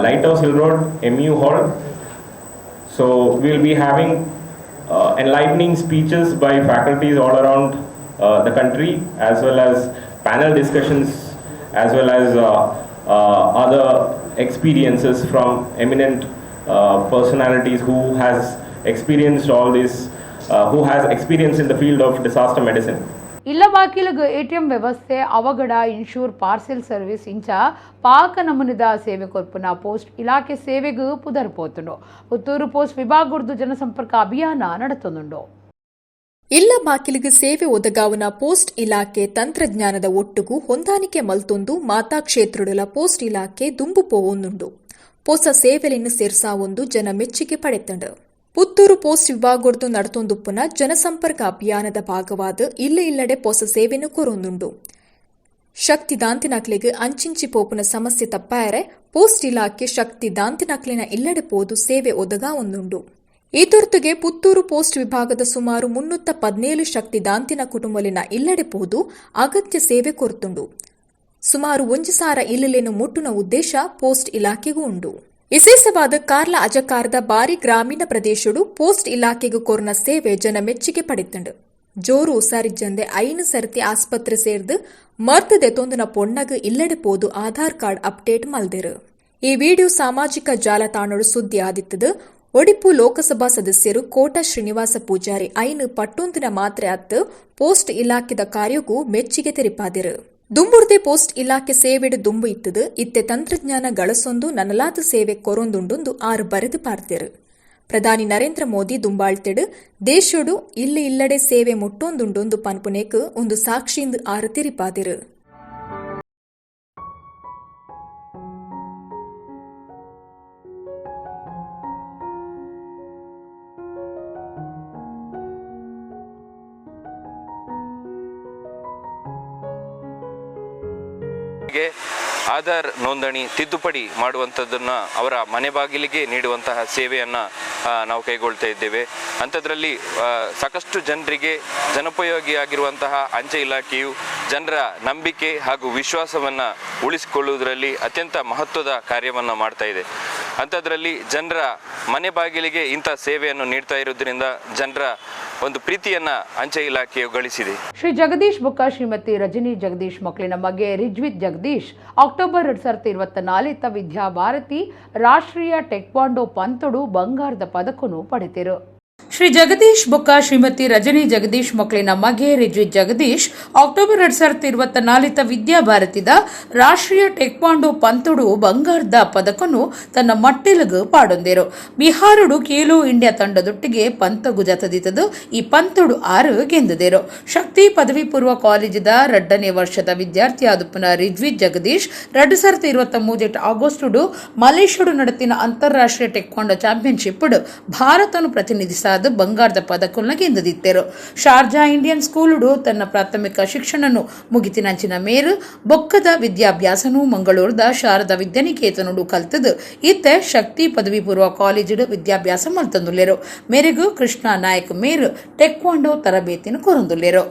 Lighthouse Hill Road, MU Hall. So we will be having enlightening speeches by faculties all around the country, as well as panel discussions, as well as other experiences from eminent personalities who has experienced all this, who has experience in the field of disaster medicine. ಇಲ್ಲ ಬಾಕಿಲಗ ATM ವ್ಯವಸ್ಥೆ ಅವಘಡ insure parcel service ಇಂಚ ಪಾಕ ನಮೂನಿದ ಸೇವೆ ಕೊರ್ಪುನ post ಇಲಾಖೆ ಸೇವೆಗೂ ಪುದರ್ಪೋತುಂಡು. Puttur post ವಿಭಾಗದ ಜನಸಂಪರ್ಕ ಅಭಿಯಾನ ನಡೆತುಂಡು. ಇಲ್ಲ ಬಾಕಿಲಿಗೆ ಸೇವೆ ಒದಗಾವನ ಪೋಸ್ಟ್ ಇಲಾಖೆ ತಂತ್ರಜ್ಞಾನದ ಒಟ್ಟುಗೂ ಹೊಂದಾಣಿಕೆ ಮಲ್ತೊಂದು ಮಾತಾ ಕ್ಷೇತ್ರಡುಲ ಪೋಸ್ಟ್ ಇಲಾಖೆ ದುಂಬು ಪೋವೊಂದುಂಡು. ಹೊಸ ಸೇವೆಲಿನ್ನು ಸೇರ್ಸಾವೊಂದು ಜನ ಮೆಚ್ಚುಗೆ ಪಡೆತಂಡು. ಪುತ್ತೂರು ಪೋಸ್ಟ್ ವಿಭಾಗದ್ದು ನಡತೊಂದುಪ್ಪುನ ಜನಸಂಪರ್ಕ ಅಭಿಯಾನದ ಭಾಗವಾದ ಇಲ್ಲೆಡೆ ಹೊಸ ಸೇವೆನು ಕೊರೊಂದುಂಡು. ಶಕ್ತಿ ದಾಂತಿನಕ್ಲೆಗೆ ಅಂಚಿಂಚಿ ಪೋಪುನ ಸಮಸ್ಯೆ ತಪ್ಪಾಯರೆ ಪೋಸ್ಟ್ ಇಲಾಖೆ ಶಕ್ತಿ ದಾಂತಿನಕ್ಲಿನ ಇಲ್ಲೆಡೆ ಪೋದು ಸೇವೆ ಒದಗಾ ಒಂದುಂಡು. ಈ ತೊರ್ತುಗೆ ಪುತ್ತೂರು ಪೋಸ್ಟ್ ವಿಭಾಗದ ಸುಮಾರು 317 ಶಕ್ತಿ ದಾಂತಿನ ಕುಟುಂಬಲಿನ ಇಲ್ಲೆಡೆ ಪೋದು ಅಗತ್ಯ ಸೇವೆ ಕೊರ್ತುಂಡು. ಸುಮಾರು 1,000 ಇಲ್ಲೆಲೆನು ಮುಟ್ಟುನ ಉದ್ದೇಶ ಪೋಸ್ಟ್ ಇಲಾಖೆಗೂ ಉಂಡು. ವಿಶೇಷವಾದ ಕಾರ್ಲ ಅಜಕಾರದ ಬಾರಿ ಗ್ರಾಮೀಣ ಪ್ರದೇಶಡು ಪೋಸ್ಟ್ ಇಲಾಖೆಗೂ ಕೊರನ ಸೇವೆ ಜನ ಮೆಚ್ಚುಗೆ ಪಡೆತಂಡು. ಜೋರು ಉಸಾರಿಜ್ಜಂದೆ 5 ಸರ್ತಿ ಆಸ್ಪತ್ರೆ ಸೇರ್ದು ಮರ್ತದೆ ತೊಂದಿನ ಪೊಣ್ಣಗ ಇಲ್ಲೆಡೆ ಪೋದು ಆಧಾರ್ ಕಾರ್ಡ್ ಅಪ್ಡೇಟ್ ಮಲ್ದೆರು. ಈ ವಿಡಿಯೋ ಸಾಮಾಜಿಕ ಜಾಲತಾಣಡು ಸುದ್ದಿ ಆದಿತ್ತದು. ಒಡಿಪು ಲೋಕಸಭಾ ಸದಸ್ಯರು ಕೋಟಾ ಶ್ರೀನಿವಾಸ ಪೂಜಾರಿ ಐನು ಪಟ್ಟೊಂದಿನ ಮಾತ್ರೆ ಅತ್ತು ಪೋಸ್ಟ್ ಇಲಾಖೆದ ಕಾರ್ಯಗೂ ಮೆಚ್ಚುಗೆ ತೆರಿಪಾದಿರು. ದುಂಬುರ್ದೆ ಪೋಸ್ಟ್ ಇಲಾಖೆ ಸೇವೆಡು ದುಂಬು ಇತ್ತದು ಇತ್ತೆ ತಂತ್ರಜ್ಞಾನ ಗಳಸೊಂದು ನನಲಾದ ಸೇವೆ ಕೊರೊಂದುಂಡೊಂದು ಆರು ಬರೆದು ಪಾರ್ತೆರು. ಪ್ರಧಾನಿ ನರೇಂದ್ರ ಮೋದಿ ದುಂಬಾಳ್ತೆಡು ದೇಶಡು ಇಲ್ಲೆಡೆ ಸೇವೆ ಮುಟ್ಟೊಂದುಂಡೊಂದು ಪನ್ಪುನೇಕು ಒಂದು ಸಾಕ್ಷಿಂದು ಆರು ತೆರಿಪಾದಿರು. ಆಧಾರ್ ನೋಂದಣಿ ತಿದ್ದುಪಡಿ ಮಾಡುವಂಥದ್ದನ್ನು ಅವರ ಮನೆ ಬಾಗಿಲಿಗೆ ನೀಡುವಂತಹ ಸೇವೆಯನ್ನು ನಾವು ಕೈಗೊಳ್ತಾ ಇದ್ದೇವೆ. ಅಂಥದ್ರಲ್ಲಿ ಸಾಕಷ್ಟು ಜನರಿಗೆ ಜನೋಪಯೋಗಿಯಾಗಿರುವಂತಹ ಅಂಚೆ ಇಲಾಖೆಯು ಜನರ ನಂಬಿಕೆ ಹಾಗೂ ವಿಶ್ವಾಸವನ್ನು ಉಳಿಸಿಕೊಳ್ಳುವುದರಲ್ಲಿ ಅತ್ಯಂತ ಮಹತ್ವದ ಕಾರ್ಯವನ್ನು ಮಾಡ್ತಾ ಇದೆ. ಅಂಥದ್ರಲ್ಲಿ ಜನರ ಮನೆ ಬಾಗಿಲಿಗೆ ಇಂಥ ಸೇವೆಯನ್ನು ನೀಡ್ತಾ ಇರೋದ್ರಿಂದ ಜನರ ಒಂದು ಪ್ರೀತಿಯನ್ನ ಅಂಚೆ ಇಲಾಖೆಯು ಗಳಿಸಿದೆ. ಶ್ರೀ ಜಗದೀಶ್ ಬುಕ್ಕ ಶ್ರೀಮತಿ ರಜನಿ ಜಗದೀಶ್ ಮಕ್ಕಳಿನ ಮಗೆ ರಿಜ್ವಿತ್ ಜಗದೀಶ್ ಅಕ್ಟೋಬರ್ 2024 ವಿದ್ಯಾಭಾರತಿ ರಾಷ್ಟ್ರೀಯ ಟೆಕ್ವಾಂಡೋ ಪಂತೊಡು ಬಂಗಾರದ ಪದಕವನ್ನು ಪಡೆದರು. ಶ್ರೀ ಜಗದೀಶ್ ಬುಕ್ಕ ಶ್ರೀಮತಿ ರಜನಿ ಜಗದೀಶ್ ಮಕ್ಕಳಿನ ಮಗೆ ರಿಜ್ವಿತ್ ಜಗದೀಶ್ ಅಕ್ಟೋಬರ್ 2024 ವಿದ್ಯಾಭಾರತಿದ ರಾಷ್ಟ್ರೀಯ ಟೆಕ್ವಾಂಡೋ ಪಂತೊಡು ಬಂಗಾರದ ಪದಕವನ್ನು ತನ್ನ ಮಟ್ಟಿಲಗು ಪಾಡೊಂದೇರು. ಬಿಹಾರಡು ಖೇಲೋ ಇಂಡಿಯಾ ತಂಡದೊಟ್ಟಿಗೆ ಪಂತಗು ಜತದಿತದು ಈ ಪಂತೊಡು 6 ಗೆಂದದೇರು. ಶಕ್ತಿ ಪದವಿ ಪೂರ್ವ ಕಾಲೇಜಿದ 2ನೇ ವರ್ಷದ ವಿದ್ಯಾರ್ಥಿಯಾದುಪ್ಪನ ರಿಜ್ವಿತ್ ಜಗದೀಶ್ 2023 ಆಗಸ್ಟುಡು ಮಲೇಷ್ಯಾಡು ನಡೆತಿನ ಅಂತಾರಾಷ್ಟ್ರೀಯ ಟೆಕ್ವಾಂಡೋ ಚಾಂಪಿಯನ್ಶಿಪ್ ಭಾರತವನ್ನು ಪ್ರತಿನಿಧಿಸಾದ ಬಂಗಾರದ ಪದಕವನ್ನು ಗೆಂದಿದ್ದರು. ಶಾರ್ಜಾ ಇಂಡಿಯನ್ ಸ್ಕೂಲುಡು ತನ್ನ ಪ್ರಾಥಮಿಕ ಶಿಕ್ಷಣನು ಮುಗಿತಿನಂಚಿನ ಮೇರು ಬೊಕ್ಕದ ವಿದ್ಯಾಭ್ಯಾಸನು ಮಂಗಳೂರದ ಶಾರದಾ ವಿದ್ಯಾನಿಕೇತನಡು ಕಲ್ತದು ಇತ್ತೆ ಶಕ್ತಿ ಪದವಿ ಪೂರ್ವ ಕಾಲೇಜು ವಿದ್ಯಾಭ್ಯಾಸ ಮಲ್ತಂದುಲ್ಲೆರು. ಮೇರೆಗೂ ಕೃಷ್ಣ ನಾಯಕ್ ಮೇರು ಟೆಕ್ವಾಂಡೋ ತರಬೇತಿನ ಕೊರಂದುಲ್ಲೆರು.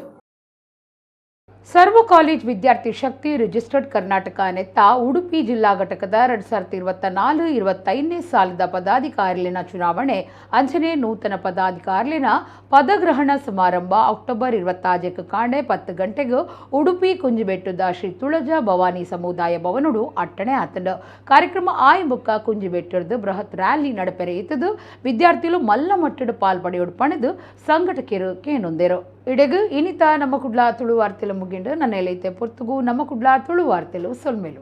ಸರ್ವ ಕಾಲೇಜ್ ವಿದ್ಯಾರ್ಥಿ ಶಕ್ತಿ ರಿಜಿಸ್ಟರ್ಡ್ ಕರ್ನಾಟಕ ನೆತ್ತ ಉಡುಪಿ ಜಿಲ್ಲಾ ಘಟಕದ 2024-25 ಸಾಲದ ಪದಾಧಿಕಾರಿಲಿನ ಚುನಾವಣೆ ಅಂಚನೆ ನೂತನ ಪದಾಧಿಕಾರಿಲಿನ ಪದಗ್ರಹಣ ಸಮಾರಂಭ ಅಕ್ಟೋಬರ್ 26 ಕಾಂಡೆ 10 ಗಂಟೆಗೆ ಉಡುಪಿ ಕುಂಜಿಬೆಟ್ಟುದ ಶ್ರೀ ತುಳಜಾ ಭವಾನಿ ಸಮುದಾಯ ಭವನಡು ಅಟ್ಟಣೆ ಆತಂಡು. ಕಾರ್ಯಕ್ರಮ ಆಯಂಬುಕ್ಕ ಕುಂಜಿಬೆಟ್ಟುದು ಬೃಹತ್ ರ್ಯಾಲಿ ನಡಪೆರೆಯಿತದು. ವಿದ್ಯಾರ್ಥಿಗಳು ಮಲ್ಲ ಮಟ್ಟಡು ಪಾಲ್ಪಡೆಯೋಡು ಪಣದು ಸಂಘಟಕರು ಕೇನೊಂದೇರು. ಇಡೆಗು ಇನಿತ ನಮ್ಮ ಕುಡ್ಲ ತುಳು ವಾರ್ತೆಲು ಮುಗಿಂಡು ನನ್ನ ಎಲೈತೆ ಪೊರ್ತುಗು ನಮ್ಮ ಕುಡ್ಲ ತುಳು ವಾರ್ತೆಲು ಸೊಲ್ಮೆಲು.